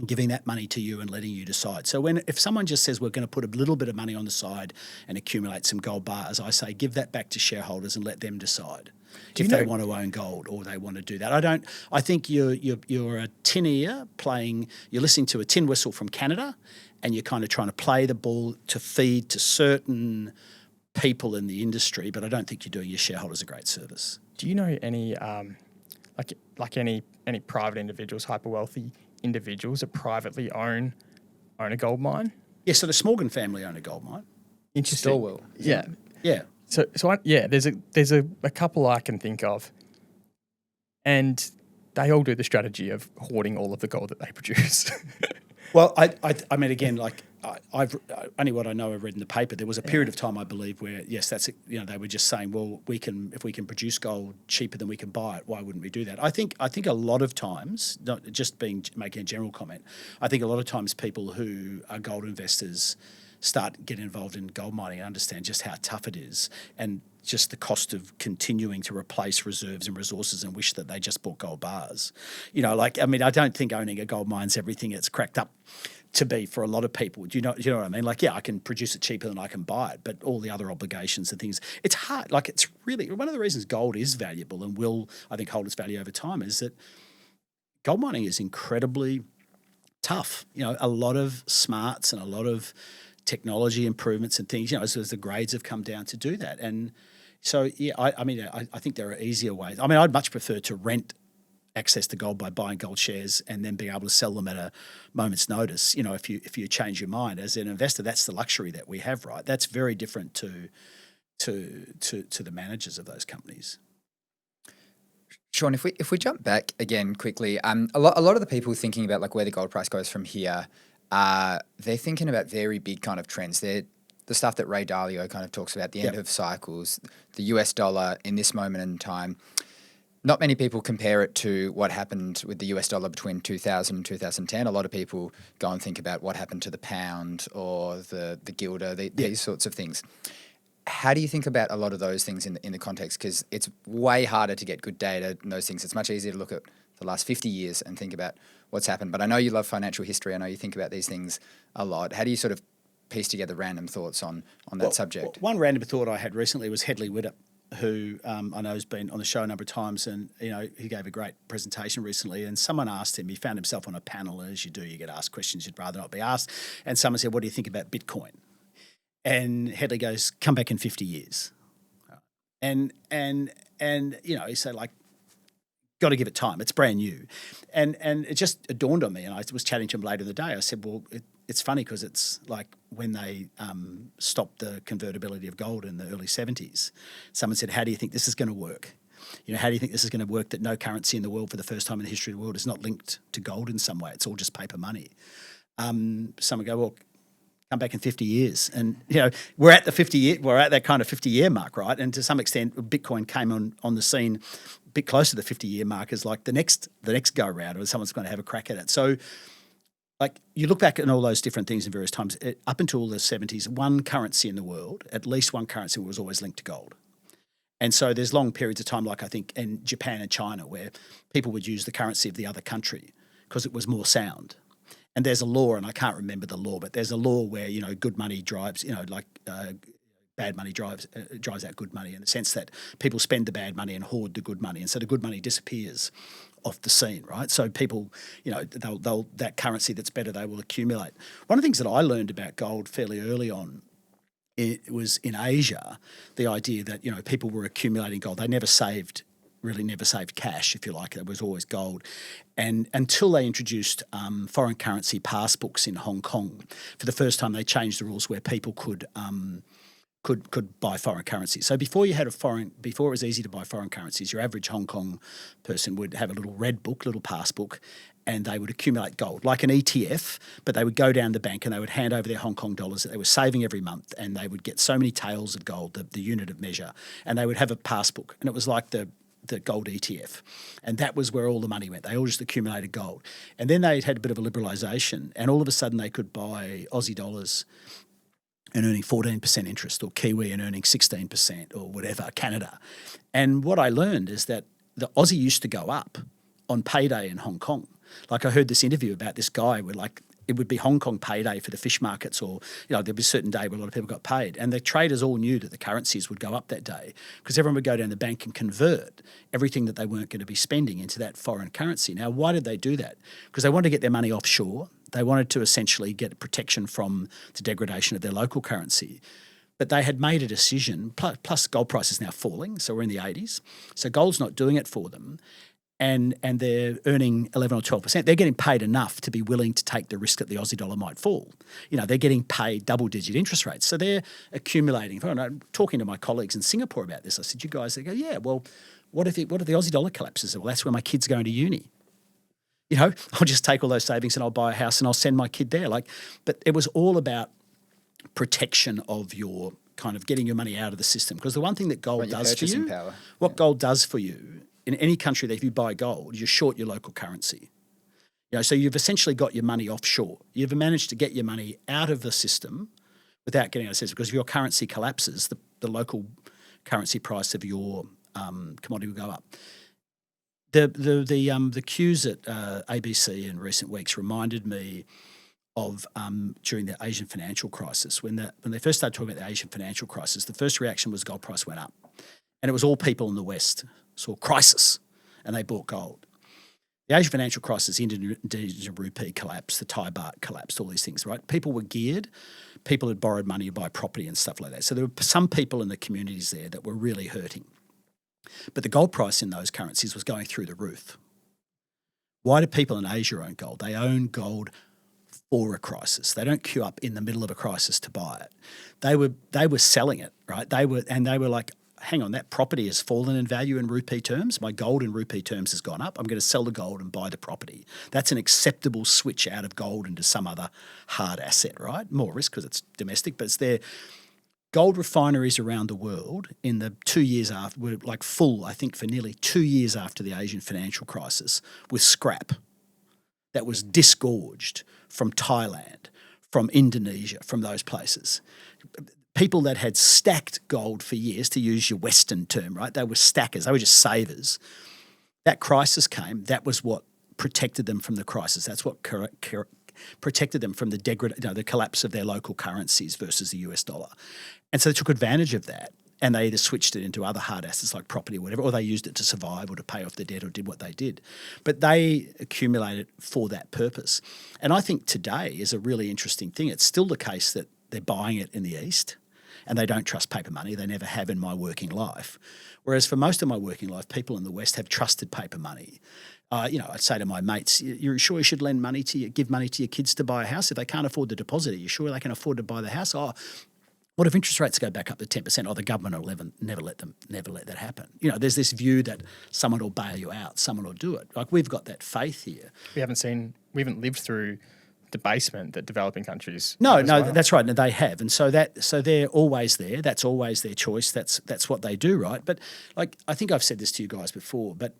giving that money to you and letting you decide. So if someone just says we're going to put a little bit of money on the side and accumulate some gold bars, I say give that back to shareholders and let them decide if they want to own gold or they want to do that. I think you're a tin ear playing. You're listening to a tin whistle from Canada, and you're kind of trying to play the ball to feed to certain people in the industry. But I don't think you're doing your shareholders a great service. Do you know any like any private individuals, hyper wealthy individuals that privately own a gold mine? Yeah, so the Smorgon family own a gold mine. Interesting. Still will. Yeah. Yeah. So there's a couple I can think of, and they all do the strategy of hoarding all of the gold that they produce. Well, I mean, again, like I've only what I know I've read in the paper. There was a period of time, I believe, where yes, that's they were just saying, well, if we can produce gold cheaper than we can buy it, why wouldn't we do that? I think a lot of times, not just making a general comment, I think a lot of times people who are gold investors start getting involved in gold mining and understand just how tough it is and just the cost of continuing to replace reserves and resources and wish that they just bought gold bars. I don't think owning a gold mine's everything it's cracked up to be for a lot of people. Do you know what I mean? Like, yeah, I can produce it cheaper than I can buy it, but all the other obligations and things, it's hard. Like, it's really one of the reasons gold is valuable and will, I think, hold its value over time is that gold mining is incredibly tough. A lot of smarts and a lot of technology improvements and things, as the grades have come down to do that. And so, yeah, I think there are easier ways. I mean, I'd much prefer to rent access to gold by buying gold shares and then being able to sell them at a moment's notice. If you change your mind as an investor, that's the luxury that we have, right? That's very different to the managers of those companies. Sean, if we jump back again quickly, a lot of the people thinking about like where the gold price goes from here, they're thinking about very big kind of trends. They're the stuff that Ray Dalio kind of talks about, the end of cycles, the US dollar in this moment in time. Not many people compare it to what happened with the US dollar between 2000 and 2010. A lot of people go and think about what happened to the pound or the guilder, these sorts of things. How do you think about a lot of those things in the context? Because it's way harder to get good data and those things. It's much easier to look at the last 50 years and think about what's happened. But I know you love financial history. I know you think about these things a lot. How do you sort of piece together random thoughts on that subject? One random thought I had recently was Hedley Widdop, who I know has been on the show a number of times, and he gave a great presentation recently. And someone asked him, he found himself on a panel, and as you do, you get asked questions you'd rather not be asked. And someone said, "What do you think about Bitcoin?" And Hedley goes, "Come back in 50 years." And he said, like, got to give it time. It's brand new. And it just dawned on me, and I was chatting to him later in the day. I said, well, it's funny because it's like when they stopped the convertibility of gold in the early 70s, someone said, how do you think this is going to work? How do you think this is going to work that no currency in the world for the first time in the history of the world is not linked to gold in some way? It's all just paper money. Someone go, well, come back in 50 years. And, we're at that kind of 50-year mark, right? And to some extent, Bitcoin came on the scene a bit close to the 50-year mark as like the next go-around, or someone's going to have a crack at it. So, like, you look back at all those different things in various times, up until the 70s, one currency in the world, at least one currency was always linked to gold. And so there's long periods of time, like I think in Japan and China, where people would use the currency of the other country because it was more sound. And there's a law, and I can't remember the law, but there's a law where, good money drives, bad money drives out good money, in the sense that people spend the bad money and hoard the good money. And so the good money disappears off the scene, right? So people, they'll that currency that's better, they will accumulate. One of the things that I learned about gold fairly early on, it was in Asia, the idea that, people were accumulating gold. They never saved cash, if you like. It was always gold. And until they introduced foreign currency passbooks in Hong Kong, for the first time they changed the rules where people could buy foreign currency. So before it was easy to buy foreign currencies, your average Hong Kong person would have a little red book, little passbook, and they would accumulate gold, like an ETF, but they would go down the bank and they would hand over their Hong Kong dollars that they were saving every month, and they would get so many taels of gold, the unit of measure, and they would have a passbook. And it was like the the gold ETF. And that was where all the money went. They all just accumulated gold. And then they had a bit of a liberalisation, and all of a sudden they could buy Aussie dollars and earning 14% interest, or Kiwi and earning 16%, or whatever, Canada. And what I learned is that the Aussie used to go up on Payday in Hong Kong. Like, I heard this interview about this guy where, like, it would be Hong Kong Payday for the fish markets, or, you know, there'd be a certain day where a lot of people got paid. And the traders all knew that the currencies would go up that day because everyone would go down the bank and convert everything that they weren't going to be spending into that foreign currency. Now, why did they do that? Because they wanted to get their money offshore. They wanted to essentially get protection from the degradation of their local currency. But they had made a decision, plus gold price is now falling, so we're in the 80s. So gold's not doing it for them. And they're earning 11 or 12%. They're getting paid enough to be willing to take the risk that the Aussie dollar might fall. You know, they're getting paid double-digit interest rates. So they're accumulating. I'm talking to my colleagues in Singapore about this. I said, you guys, they go, yeah, well, what if the Aussie dollar collapses? Well, that's where my kid's going to uni. You know, I'll just take all those savings and I'll buy a house and I'll send my kid there. But it was all about protection of your kind of getting your money out of the system. Because the one thing that gold does for you, gold does for you, in any country that if you buy gold, you're short your local currency. You know, so you've essentially got your money offshore. You've managed to get your money out of the system without getting out of the system, because if your currency collapses, the local currency price of your commodity will go up. The cues at ABC in recent weeks reminded me of during the Asian financial crisis. When they first started talking about the Asian financial crisis, the first reaction was gold price went up. And it was all people in the West saw crisis and they bought gold. The Asian financial crisis, Indonesian rupee collapsed, the Thai baht collapsed, all these things, right? People were geared. People had borrowed money to buy property and stuff like that. So there were some people in the communities there that were really hurting. But the gold price in those currencies was going through the roof. Why do people in Asia own gold? They own gold for a crisis. They don't queue up in the middle of a crisis to buy it. They were selling it, right? They were like, hang on, that property has fallen in value in rupee terms. My gold in rupee terms has gone up. I'm going to sell the gold and buy the property. That's an acceptable switch out of gold into some other hard asset, right? More risk because it's domestic, but it's there. Gold refineries around the world in the 2 years after were like full, I think, for nearly 2 years after the Asian financial crisis, with scrap that was disgorged from Thailand, from Indonesia, from those places. People that had stacked gold for years, to use your Western term, right? They were stackers. They were just savers. That crisis came. That was what protected them from the crisis. That's what protected them from the collapse of their local currencies versus the US dollar. And so they took advantage of that, and they either switched it into other hard assets like property or whatever, or they used it to survive or to pay off the debt or did what they did. But they accumulated for that purpose. And I think today is a really interesting thing. It's still the case that they're buying it in the East, and they don't trust paper money. They never have in my working life. Whereas for most of my working life, people in the West have trusted paper money. I'd say to my mates, "You're sure you should give money to your kids to buy a house? If they can't afford the deposit, are you sure they can afford to buy the house? Oh, what if interest rates go back up to 10%? Oh, the government will never let that happen." You know, there's this view that someone will bail you out, someone will do it. Like, we've got that faith here. We haven't lived through the basement that developing countries. No, that's right. No, they have, and so they're always there. That's always their choice. That's what they do, right? But like, I think I've said this to you guys before, but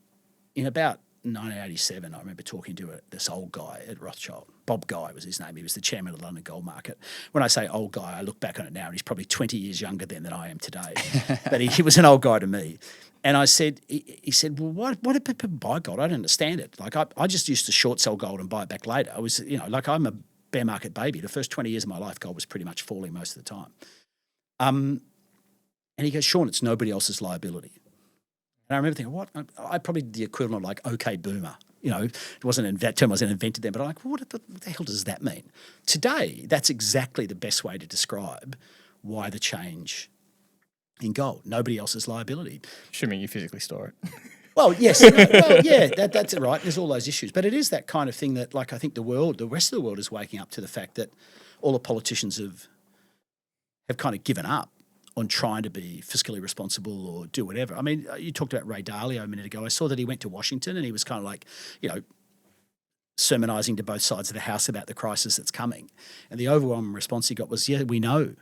in about 1987, I remember talking to this old guy at Rothschild. Bob Guy was his name. He was the chairman of the London Gold Market. When I say old guy, I look back on it now, and he's probably 20 years younger than I am today. But he was an old guy to me. And I said, he said, well, why do people buy gold? I don't understand it. Like, I just used to short sell gold and buy it back later. I was, like, I'm a bear market baby. The first 20 years of my life, gold was pretty much falling most of the time. And he goes, "Sean, it's nobody else's liability." And I remember thinking, what? I probably the equivalent of like, okay, boomer. It that term wasn't invented then, but I'm like, what the hell does that mean? Today, that's exactly the best way to describe why the change in gold. Nobody else's liability. Assuming you physically store it. Well, yes. That's right. There's all those issues. But it is that kind of thing that, like, I think the rest of the world is waking up to the fact that all the politicians have kind of given up on trying to be fiscally responsible or do whatever. I mean, you talked about Ray Dalio a minute ago. I saw that he went to Washington and he was kind of like, sermonising to both sides of the house about the crisis that's coming. And the overwhelming response he got was, "Yeah, we know.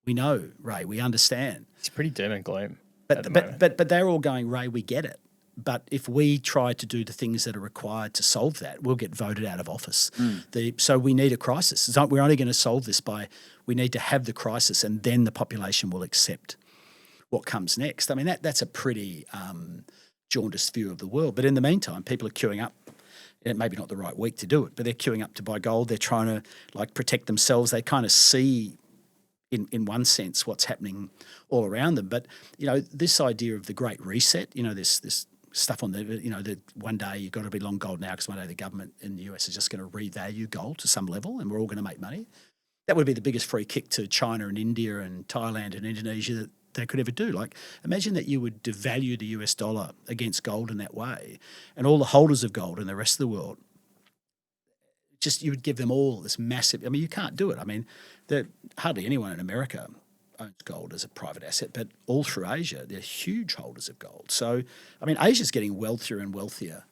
We know, Ray, we understand." It's pretty doom and gloom. at the moment. But they're all going, Ray, we get it. But if we try to do the things that are required to solve that, we'll get voted out of office. So we need a crisis. We're only going to solve this we need to have the crisis, and then the population will accept what comes next. I mean, that's a pretty jaundiced view of the world. But in the meantime, people are queuing up. And maybe not the right week to do it, but they're queuing up to buy gold. They're trying to protect themselves. They kind of see, in one sense, what's happening all around them. But this idea of the Great Reset, this stuff on that one day you've got to be long gold now because one day the government in the US is just going to revalue gold to some level and we're all going to make money. That would be the biggest free kick to China and India and Thailand and Indonesia that they could ever do. Imagine that you would devalue the US dollar against gold in that way, and all the holders of gold in the rest of the world, you would give them all this massive. I mean, you can't do it. I mean, hardly anyone in America owns gold as a private asset, but all through Asia, they're huge holders of gold. So, I mean, Asia's getting wealthier and wealthier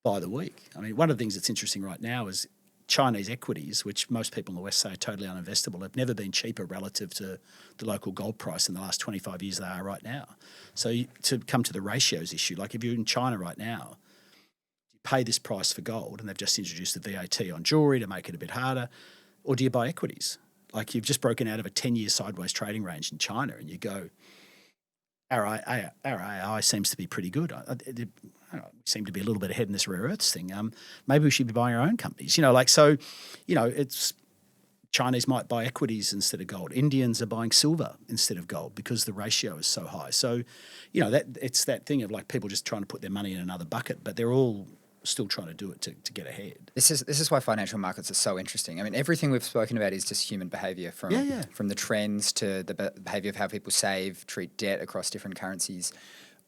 by the week. I mean, one of the things that's interesting right now is Chinese equities, which most people in the West say are totally uninvestable, have never been cheaper relative to the local gold price in the last 25 years they are right now. So to come to the ratios issue, if you're in China right now, you pay this price for gold, and they've just introduced the VAT on jewellery to make it a bit harder, or do you buy equities? You've just broken out of a 10-year sideways trading range in China, and you go, our AI seems to be pretty good. We seem to be a little bit ahead in this rare earths thing. Maybe we should be buying our own companies. It's Chinese might buy equities instead of gold. Indians are buying silver instead of gold because the ratio is so high. So, it's that thing of people just trying to put their money in another bucket, but they're all still trying to do it to get ahead. This is why financial markets are so interesting. I mean, everything we've spoken about is just human behaviour, from the trends to the behaviour of how people save, treat debt across different currencies.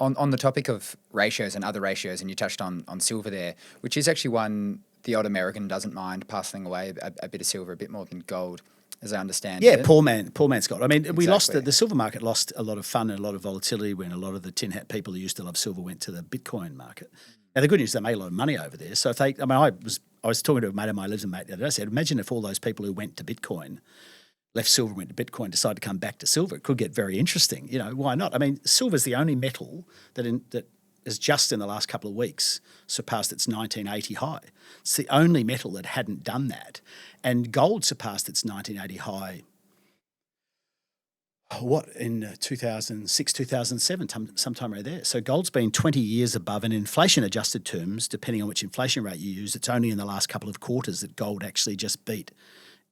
On the topic of ratios and other ratios, and you touched on silver there, which is actually one the odd American doesn't mind passing away a bit of silver, a bit more than gold, as I understand it. Poor man's gold. I mean, we lost the silver market lost a lot of fun and a lot of volatility when a lot of the tin hat people who used to love silver went to the Bitcoin market. Now, the good news is they made a lot of money over there. So I was talking to a mate of mine who lives in Mate the other day. I said, imagine if all those people who went to Bitcoin, left silver, went to Bitcoin, decided to come back to silver. It could get very interesting. Why not? I mean, silver's the only metal that has just in the last couple of weeks surpassed its 1980 high. It's the only metal that hadn't done that. And gold surpassed its 1980 high, in 2006, 2007, sometime right there. So gold's been 20 years above, and in inflation-adjusted terms, depending on which inflation rate you use, it's only in the last couple of quarters that gold actually just beat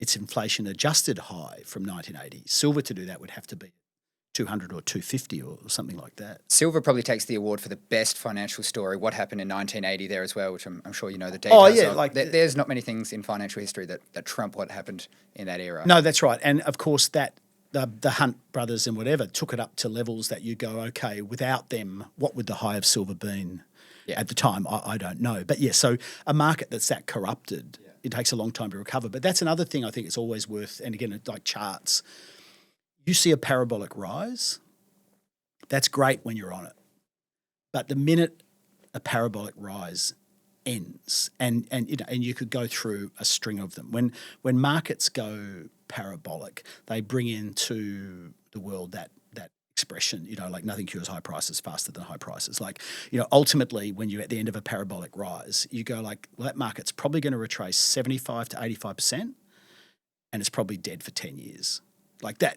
its inflation-adjusted high from 1980. Silver to do that would have to be 200 or 250 or something like that. Silver probably takes the award for the best financial story. What happened in 1980 there as well, which I'm sure you know the details. Oh yeah, of. There's not many things in financial history that trump what happened in that era. No, that's right. And of course the Hunt brothers and whatever took it up to levels that you go, okay, without them, what would the high of silver been at the time? I don't know. But so a market that's that corrupted, it takes a long time to recover. But that's another thing I think it's always worth, and again, like charts, you see a parabolic rise, that's great when you're on it. But the minute a parabolic rise ends, and you could go through a string of them. When markets go parabolic, they bring into the world that expression, nothing cures high prices faster than high prices. Ultimately, when you're at the end of a parabolic rise, you go that market's probably going to retrace 75 to 85%, and it's probably dead for 10 years.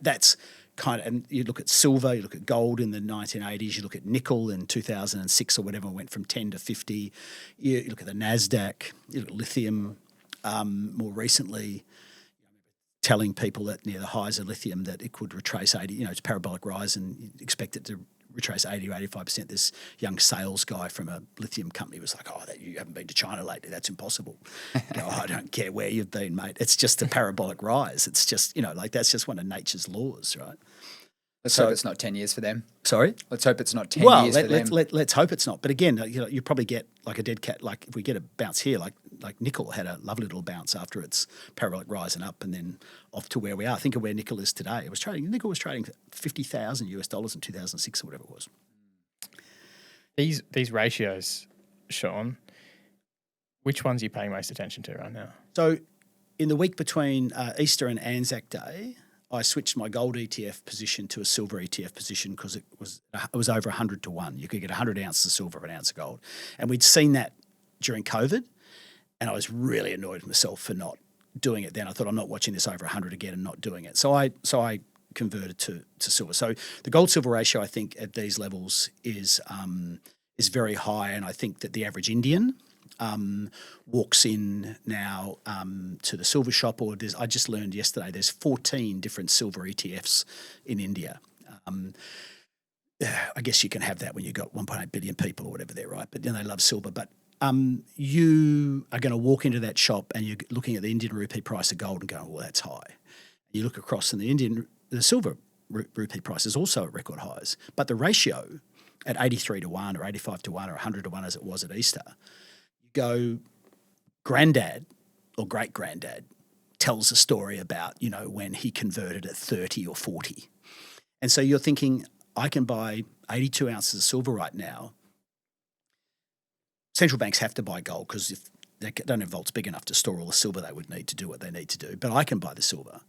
That's kind of, and you look at silver, you look at gold in the 1980s, you look at nickel in 2006 or whatever, went from 10 to 50. You look at the NASDAQ, you look at lithium more recently, telling people that near the highs of lithium that it could retrace 80, it's parabolic rise and you expect it to retrace 80 or 85%. This young sales guy from a lithium company was like, you haven't been to China lately, that's impossible. I don't care where you've been, mate. It's just a parabolic rise. It's just, that's just one of nature's laws, right? Let's hope it's not 10 years for them. Sorry? Let's hope it's not 10 years for them. Let's hope it's not. But again, you probably get like a dead cat. If we get a bounce here, like nickel had a lovely little bounce after its parabolic rise and up, and then off to where we are. Think of where nickel is today. Nickel was trading $50,000 in 2006 or whatever it was. These ratios, Sean, which ones are you paying most attention to right now? So in the week between Easter and Anzac Day, I switched my gold ETF position to a silver ETF position because it was over 100 to 1. You could get 100 ounces of silver for an ounce of gold. And we'd seen that during COVID, and I was really annoyed with myself for not doing it then. I thought, I'm not watching this over 100 again and not doing it. So I converted to silver. So the gold-silver ratio, I think, at these levels is very high, and I think that the average Indian walks in now to the silver shop, or I just learned yesterday there's 14 different silver ETFs in India. I guess you can have that when you've got 1.8 billion people or whatever they're right, but they love silver. But you are going to walk into that shop and you're looking at the Indian rupee price of gold and going, well, that's high. You look across and the silver rupee price is also at record highs, but the ratio at 83 to 1 or 85 to 1 or 100 to 1 as it was at Easter, go granddad or great-granddad tells a story about, when he converted at 30 or 40. And so you're thinking, I can buy 82 ounces of silver right now. Central banks have to buy gold because if they don't have vaults big enough to store all the silver they would need to do what they need to do. But I can buy the silver.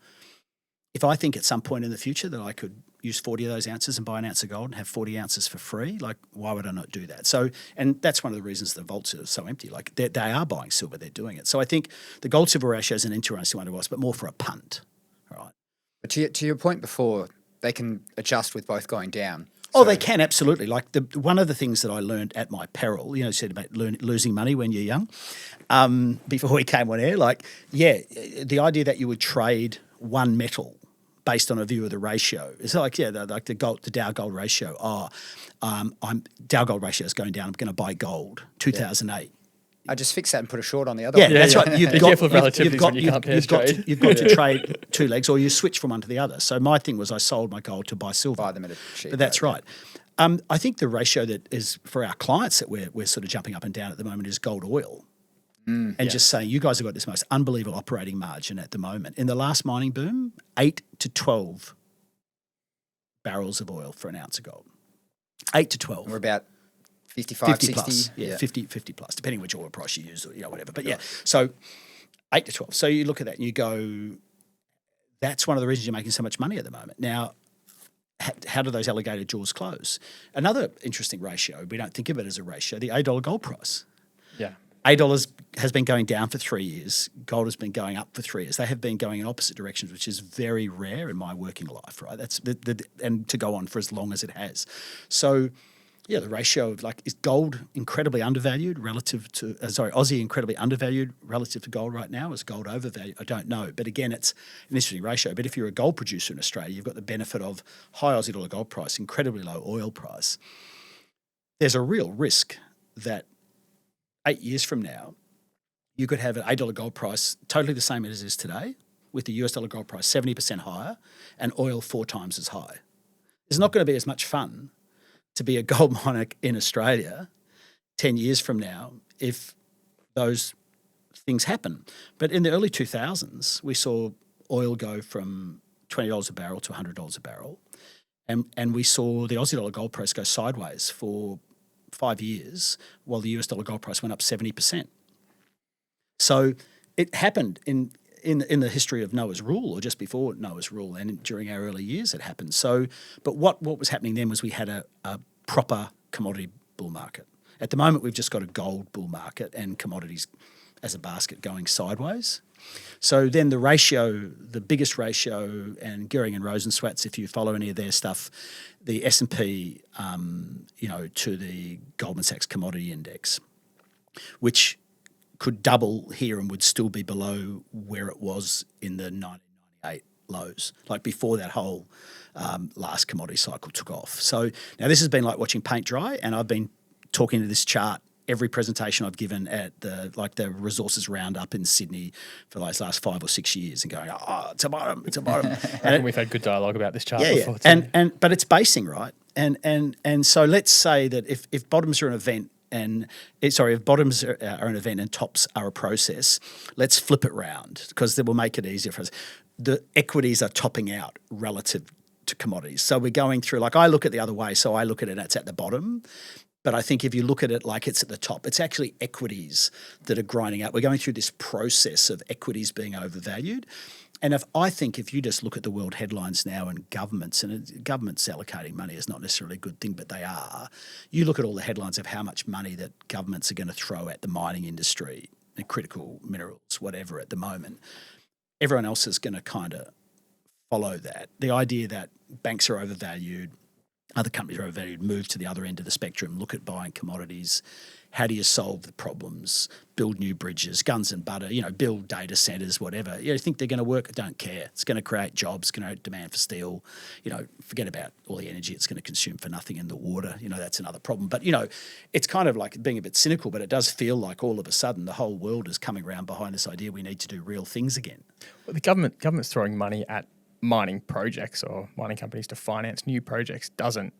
If I think at some point in the future that I could use 40 of those ounces and buy an ounce of gold and have 40 ounces for free, why would I not do that? So, and that's one of the reasons the vaults are so empty. They are buying silver, they're doing it. So I think the gold-silver ratio is an interesting one to us, but more for a punt, right? But to your point before, they can adjust with both going down. Oh, they can, absolutely. One of the things that I learned at my peril, you said about losing money when you're young, before we came on air, the idea that you would trade one metal based on a view of the ratio. It's the Dow Gold ratio. Dow Gold ratio is going down. I'm going to buy gold. 2008. I just fix that and put a short on the other one. That's right. Be careful of relativities when you can't pair trade. You've got to trade two legs, or you switch from one to the other. So my thing was I sold my gold to buy silver. Buy them at a cheap But that's right. I think the ratio that is for our clients that we're sort of jumping up and down at the moment is gold oil. Just saying, you guys have got this most unbelievable operating margin at the moment. In the last mining boom, 8 to 12 barrels of oil for an ounce of gold. 8 to 12. We're about 55, 50 60. plus. Yeah, 50 plus, depending which oil price you use or whatever. But so 8 to 12. So you look at that and you go, that's one of the reasons you're making so much money at the moment. Now, how do those alligator jaws close? Another interesting ratio, we don't think of it as a ratio, the $8 gold price. Yeah. $8 has been going down for 3 years. Gold has been going up for 3 years. They have been going in opposite directions, which is very rare in my working life, right? That's and to go on for as long as it has. So, the ratio of is gold incredibly undervalued relative to Aussie incredibly undervalued relative to gold right now? Is gold overvalued? I don't know, but again, it's an interesting ratio. But if you're a gold producer in Australia, you've got the benefit of high Aussie dollar gold price, incredibly low oil price. There's a real risk that 8 years from now, you could have an $8 gold price totally the same as it is today, with the US dollar gold price 70% higher and oil 4 times as high. It's not going to be as much fun to be a gold miner in Australia 10 years from now if those things happen. But in the early 2000s, we saw oil go from $20 a barrel to $100 a barrel, and we saw the Aussie dollar gold price go sideways for 5 years while the US dollar gold price went up 70%. So it happened in the history of Noah's Rule, or just before Noah's Rule, and during our early years it happened. So, but what was happening then was we had a proper commodity bull market. At the moment we've just got a gold bull market and commodities as a basket going sideways. So then the ratio, the biggest ratio, and Goering and Rosenzweig, if you follow any of their stuff, the S&P, to the Goldman Sachs Commodity Index, which could double here and would still be below where it was in the 1998 lows, before that whole last commodity cycle took off. So now this has been like watching paint dry, and I've been talking to this chart every presentation I've given at the resources roundup in Sydney for those last 5 or 6 years, and going, it's a bottom, it's a bottom. And we've had good dialogue about this chart before. Yeah. But it's basing, right? And so let's say that if bottoms are an event if bottoms are an event and tops are a process, let's flip it round, because that will make it easier for us. The equities are topping out relative to commodities. So we're going through, I look at the other way, so I look at it, it's at the bottom. But I think if you look at it like it's at the top, it's actually equities that are grinding out. We're going through this process of equities being overvalued. And if you just look at the world headlines now and governments allocating money is not necessarily a good thing, but they are. You look at all the headlines of how much money that governments are going to throw at the mining industry and critical minerals, whatever, at the moment. Everyone else is going to kind of follow that. The idea that banks are overvalued, other companies are overvalued, move to the other end of the spectrum, look at buying commodities. How do you solve the problems? Build new bridges, guns and butter, build data centers, whatever. You think they're going to work? I don't care. It's going to create jobs, going to demand for steel. Forget about all the energy it's going to consume for nothing in the water. That's another problem. But, it's kind of like being a bit cynical, but it does feel like all of a sudden the whole world is coming around behind this idea we need to do real things again. Well, the government's throwing money at mining projects or mining companies to finance new projects doesn't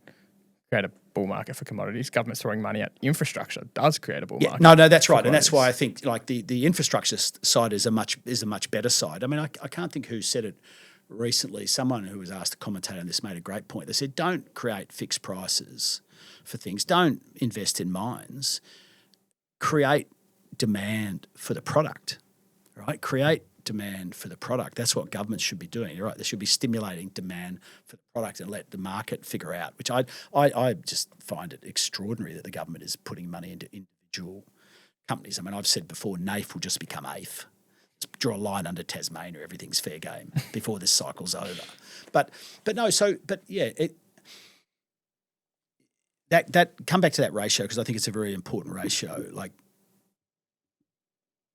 create a bull market for commodities. Government's throwing money at infrastructure does create a bull market. No, that's right, and that's why I think like the infrastructure side is a much better side. I mean, I can't think who said it recently. Someone who was asked to commentate on this made a great point. They said, "Don't create fixed prices for things. Don't invest in mines. Create demand for the product, right? Create demand for the product. That's what governments should be doing. You're right. They should be stimulating demand for the product and let the market figure out, which I just find it extraordinary that the government is putting money into individual companies. I mean, I've said before, NAIF will just become AIF. Just draw a line under Tasmania, everything's fair game before this cycle's over. But yeah, that come back to that ratio, because I think it's a very important ratio. Like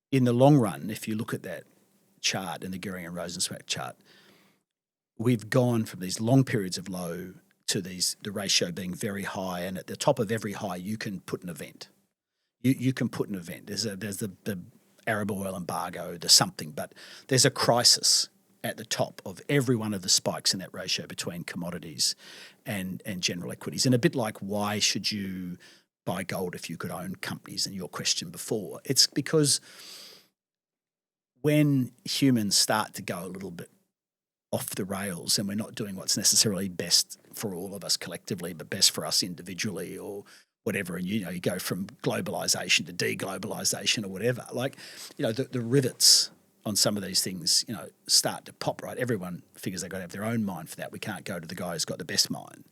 in the long run, if you look at that chart in the Goering and Rosenzweig chart, we've gone from these long periods of low to the ratio being very high, and at the top of every high you can put an event. You can put an event. There's the Arab oil embargo, there's something, but there's a crisis at the top of every one of the spikes in that ratio between commodities and general equities. And a bit like, why should you buy gold if you could own companies, and your question before, it's because when humans start to go a little bit off the rails and we're not doing what's necessarily best for all of us collectively, but best for us individually or whatever, and you go from globalization to deglobalization or whatever, the rivets on some of these things, start to pop, right? Everyone figures they've got to have their own mind for that. We can't go to the guy who's got the best mind.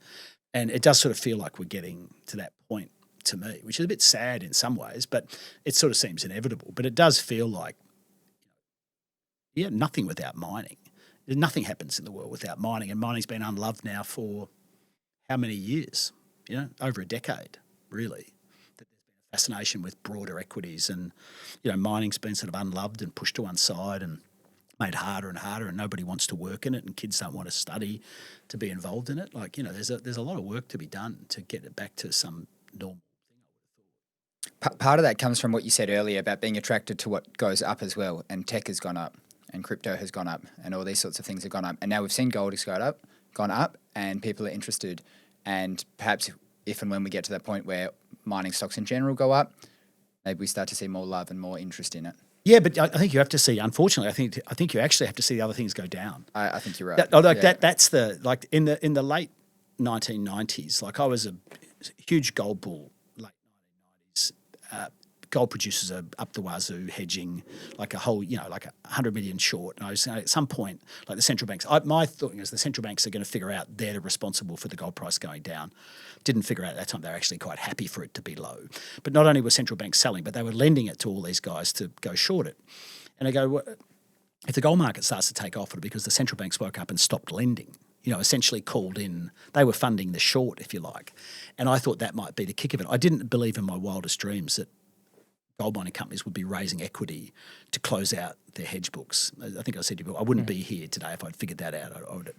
And it does sort of feel like we're getting to that point to me, which is a bit sad in some ways, but it sort of seems inevitable. But it does feel like, nothing without mining. Nothing happens in the world without mining, and mining's been unloved now for how many years? Over a decade, really. There's been a fascination with broader equities, and mining's been sort of unloved and pushed to one side and made harder and harder, and nobody wants to work in it, and kids don't want to study to be involved in it. There's a lot of work to be done to get it back to some normal. Part of that comes from what you said earlier about being attracted to what goes up as well, and tech has gone up, and crypto has gone up, and all these sorts of things have gone up. And now we've seen gold has gone up, and people are interested. And perhaps if and when we get to that point where mining stocks in general go up, maybe we start to see more love and more interest in it. Yeah, but I think you have to see. Unfortunately, I think you actually have to see the other things go down. I think you're right. That's in the late 1990s. I was a huge gold bull. Late 1990s. Gold producers are up the wazoo hedging like a whole, like 100 million short. And I was saying at some point, like the central banks, my thought is the central banks are going to figure out they're responsible for the gold price going down. Didn't figure out at that time they're actually quite happy for it to be low. But not only were central banks selling, but they were lending it to all these guys to go short it. And they go, well, if the gold market starts to take off, it'll be because the central banks woke up and stopped lending. Essentially called in, they were funding the short, if you like. And I thought that might be the kick of it. I didn't believe in my wildest dreams that gold mining companies would be raising equity to close out their hedge books. I think I said to you, I wouldn't be here today if I'd figured that out. I would have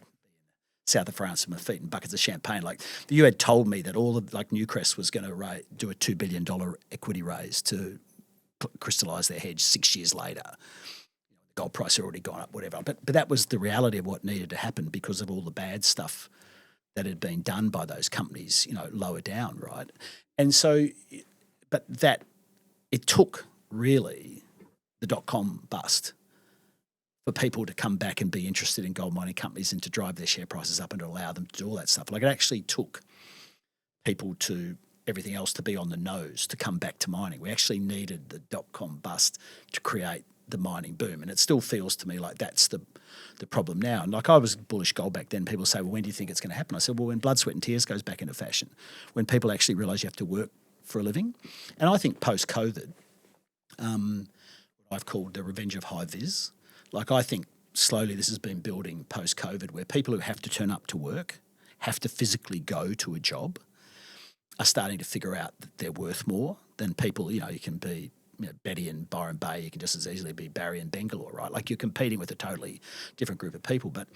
south of France with my feet in buckets of champagne. You had told me that all of Newcrest was going to do a $2 billion equity raise to crystallise their hedge 6 years later. The gold price had already gone up, whatever. But that was the reality of what needed to happen because of all the bad stuff that had been done by those companies, lower down, right? And so, but that, it took really the dot-com bust for people to come back and be interested in gold mining companies and to drive their share prices up and to allow them to do all that stuff. It actually took people to everything else to be on the nose to come back to mining. We actually needed the dot-com bust to create the mining boom, and it still feels to me like that's the problem now. And like I was bullish gold back then. People say, well, when do you think it's going to happen? I said, well, when blood, sweat and tears goes back into fashion, when people actually realise you have to work for a living. And I think post-COVID, what I've called the revenge of High-Vis, like I think slowly this has been building post-COVID where people who have to turn up to work, have to physically go to a job, are starting to figure out that they're worth more than people, you can be Betty and Byron Bay, you can just as easily be Barry and Bangalore, right? Like you're competing with a totally different group of people. But,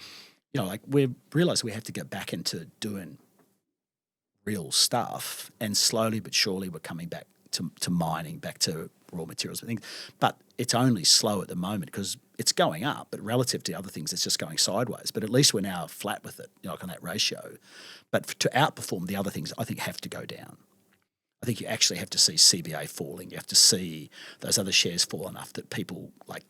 like we realise we have to get back into doing real stuff, and slowly but surely we're coming back to mining, back to raw materials and things. But it's only slow at the moment because it's going up, but relative to other things, it's just going sideways. But at least we're now flat with it, like on that ratio. But to outperform the other things, I think have to go down. I think you actually have to see CBA falling. You have to see those other shares fall enough that people like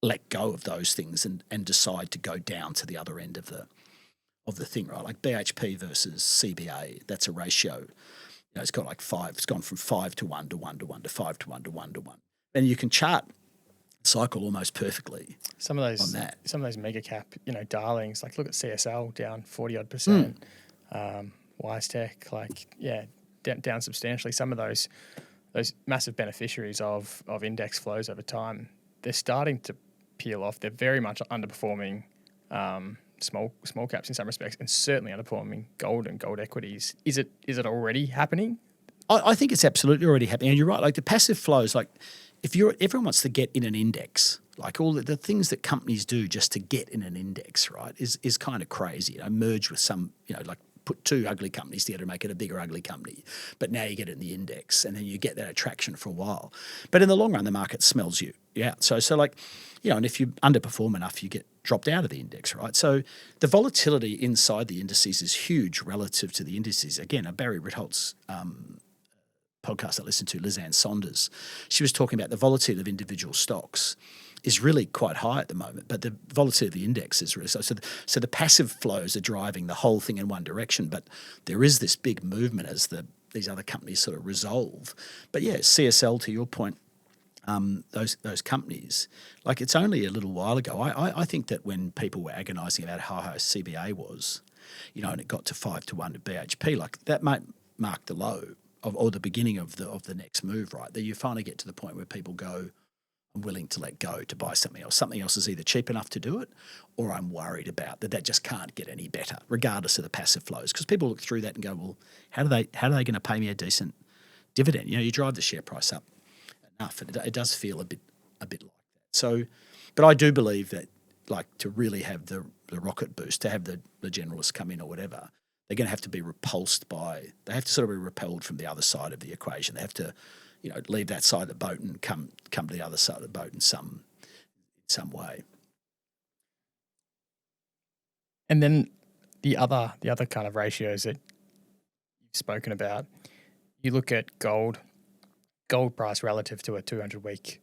let go of those things and decide to go down to the other end of the thing, right? Like BHP versus CBA, that's a ratio. It's got like 5. It's gone from 5 to 1 to 1 to 1 to 5 to 1 to 1 to 1. And you can chart cycle almost perfectly. Some of those mega cap, darlings, like look at CSL down 40-odd%. WiseTech, down substantially. Some of those massive beneficiaries of index flows over time, they're starting to peel off. They're very much underperforming small caps in some respects, and certainly underperforming gold and gold equities. Is it already happening? I think it's absolutely already happening. And you're right, like the passive flows, like everyone wants to get in an index, like all the things that companies do just to get in an index, right, is kind of crazy. Merge with some, like put two ugly companies together to make it a bigger ugly company. But now you get it in the index, and then you get that attraction for a while. But in the long run, the market smells you out. So like, and if you underperform enough, you get dropped out of the index, right? So the volatility inside the indices is huge relative to the indices. Again, Barry Ritholtz podcast I listened to, Lizanne Saunders, she was talking about the volatility of individual stocks is really quite high at the moment, but the volatility of the index is really so. So the passive flows are driving the whole thing in one direction, but there is this big movement as these other companies sort of resolve. But yeah, CSL, to your point, those companies, like it's only a little while ago. I think that when people were agonising about how high CBA was, and it got to 5 to 1 to BHP, like that might mark the low or the beginning of the next move, right? That you finally get to the point where people go, I'm willing to let go to buy something else. Something else is either cheap enough to do it, or I'm worried about that just can't get any better, regardless of the passive flows. Because people look through that and go, well, how are they going to pay me a decent dividend? You drive the share price up enough. It does feel a bit like that. So, but I do believe that, like, to really have the rocket boost, to have the generalists come in or whatever, they're going to have to be they have to sort of be repelled from the other side of the equation. They have to, leave that side of the boat and come to the other side of the boat in some way. And then the other kind of ratios that you've spoken about, you look at gold price relative to a 200-week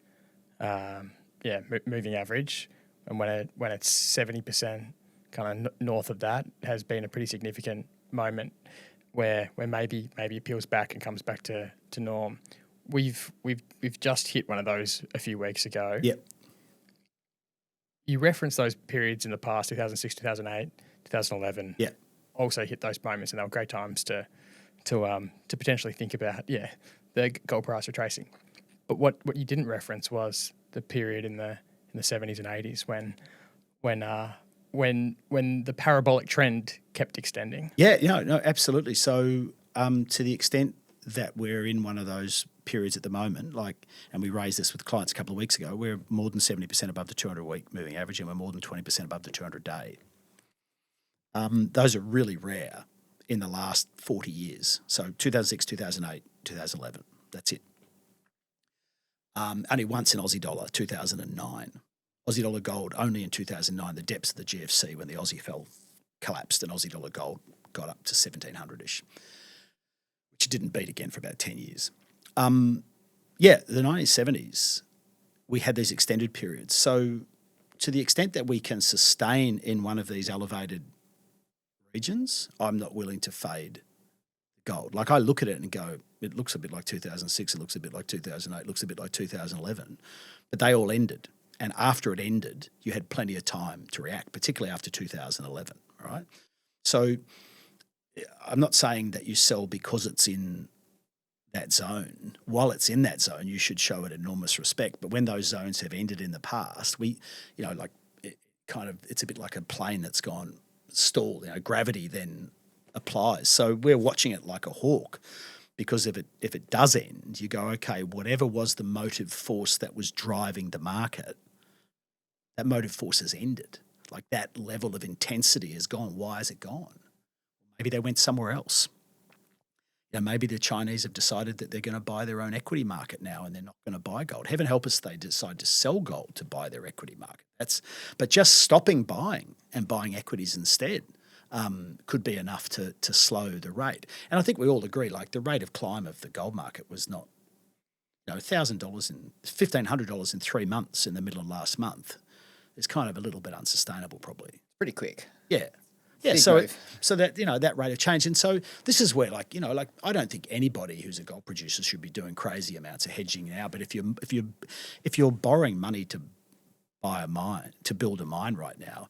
moving average, and when it's 70% kind of north of that, has been a pretty significant moment where maybe it peels back and comes back to norm. We've just hit one of those a few weeks ago. Yep. You referenced those periods in the past, 2006, 2008, 2011. Yeah. Also hit those moments, and they were great times to potentially think about the gold price retracing. But what you didn't reference was the period in the 70s and 80s when the parabolic trend kept extending. Yeah, no, absolutely. So to the extent that we're in one of those periods at the moment, and we raised this with clients a couple of weeks ago, we're more than 70% above the 200-week moving average, and we're more than 20% above the 200-day. Those are really rare in the last 40 years. So 2006, 2008, 2011, that's it. Only once in Aussie dollar, 2009. Aussie dollar gold, only in 2009, the depths of the GFC when the Aussie collapsed and Aussie dollar gold got up to 1700-ish, which it didn't beat again for about 10 years. The 1970s, we had these extended periods. So to the extent that we can sustain in one of these elevated regions, I'm not willing to fade gold. Like I look at it and go, it looks a bit like 2006, it looks a bit like 2008, it looks a bit like 2011, but they all ended. And after it ended, you had plenty of time to react, particularly after 2011, right? So I'm not saying that you sell because it's in that zone. While it's in that zone, you should show it enormous respect. But when those zones have ended in the past, it's a bit like a plane that's gone stalled. Gravity then applies. So we're watching it like a hawk, because if it does end, you go, okay, whatever was the motive force that was driving the market, that motive force has ended. Like that level of intensity is gone. Why is it gone? Maybe they went somewhere else. Maybe the Chinese have decided that they're going to buy their own equity market now and they're not going to buy gold. Heaven help us, they decide to sell gold to buy their equity market. But just stopping buying and buying equities instead could be enough to slow the rate. And I think we all agree, like the rate of climb of the gold market was not, $1,000 and $1,500 in 3 months in the middle of last month is kind of a little bit unsustainable, probably. Pretty quick. Yeah. Big So move. that that rate of change, and so this is where I don't think anybody who's a gold producer should be doing crazy amounts of hedging now. But if you're borrowing money to buy a mine, to build a mine right now,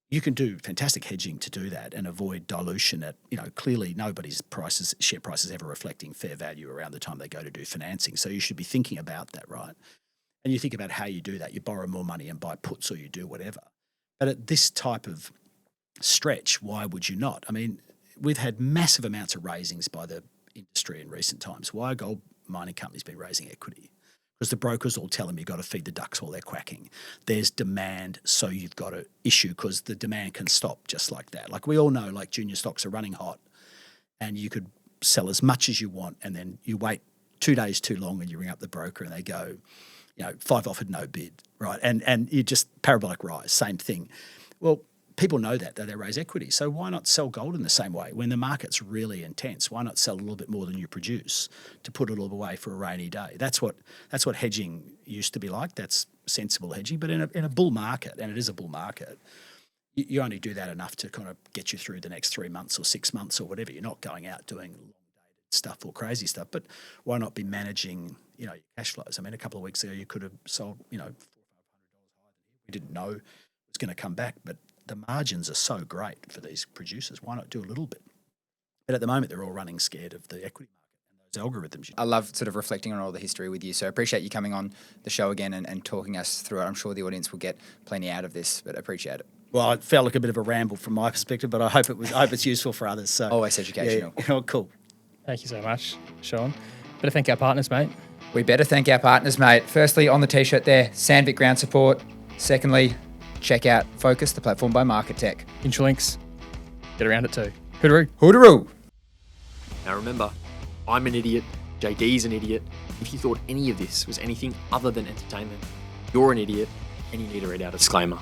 you can do fantastic hedging to do that and avoid dilution at clearly nobody's share prices ever reflecting fair value around the time they go to do financing. So you should be thinking about that, right? And you think about how you do that. You borrow more money and buy puts, or you do whatever. But at this type of stretch, why would you not? I mean, we've had massive amounts of raisings by the industry in recent times. Why are gold mining companies been raising equity? Because the brokers all tell them you've got to feed the ducks while they're quacking. There's demand, so you've got to issue, because the demand can stop just like that. Like we all know, like junior stocks are running hot and you could sell as much as you want, and then you wait 2 days too long and you ring up the broker and they go, 5 offered, no bid, right? And you just parabolic rise, same thing. Well, people know that they raise equity. So why not sell gold in the same way? When the market's really intense, why not sell a little bit more than you produce to put it all away for a rainy day? That's what hedging used to be like. That's sensible hedging. But in a bull market, and it is a bull market, you only do that enough to kind of get you through the next 3 months or 6 months or whatever. You're not going out doing long-dated stuff or crazy stuff. But why not be managing, your cash flows? I mean, a couple of weeks ago, you could have sold, $400 or $500 higher than we didn't know it was going to come back, but the margins are so great for these producers. Why not do a little bit? But at the moment, they're all running scared of the equity market and those algorithms. I love sort of reflecting on all the history with you. So I appreciate you coming on the show again and talking us through it. I'm sure the audience will get plenty out of this, but I appreciate it. Well, it felt like a bit of a ramble from my perspective, but I hope it's useful for others. So Always educational. Yeah. Oh, cool. Thank you so much, Sean. Better thank our partners, mate. We better thank our partners, mate. Firstly, on the T-shirt there, Sandvik ground support. Secondly, check out Focus, the platform by Market Tech. Intralinks, get around it too. Hoodaroo. Hoodaroo. Now remember, I'm an idiot, JD's an idiot. If you thought any of this was anything other than entertainment, you're an idiot and you need to read our disclaimer.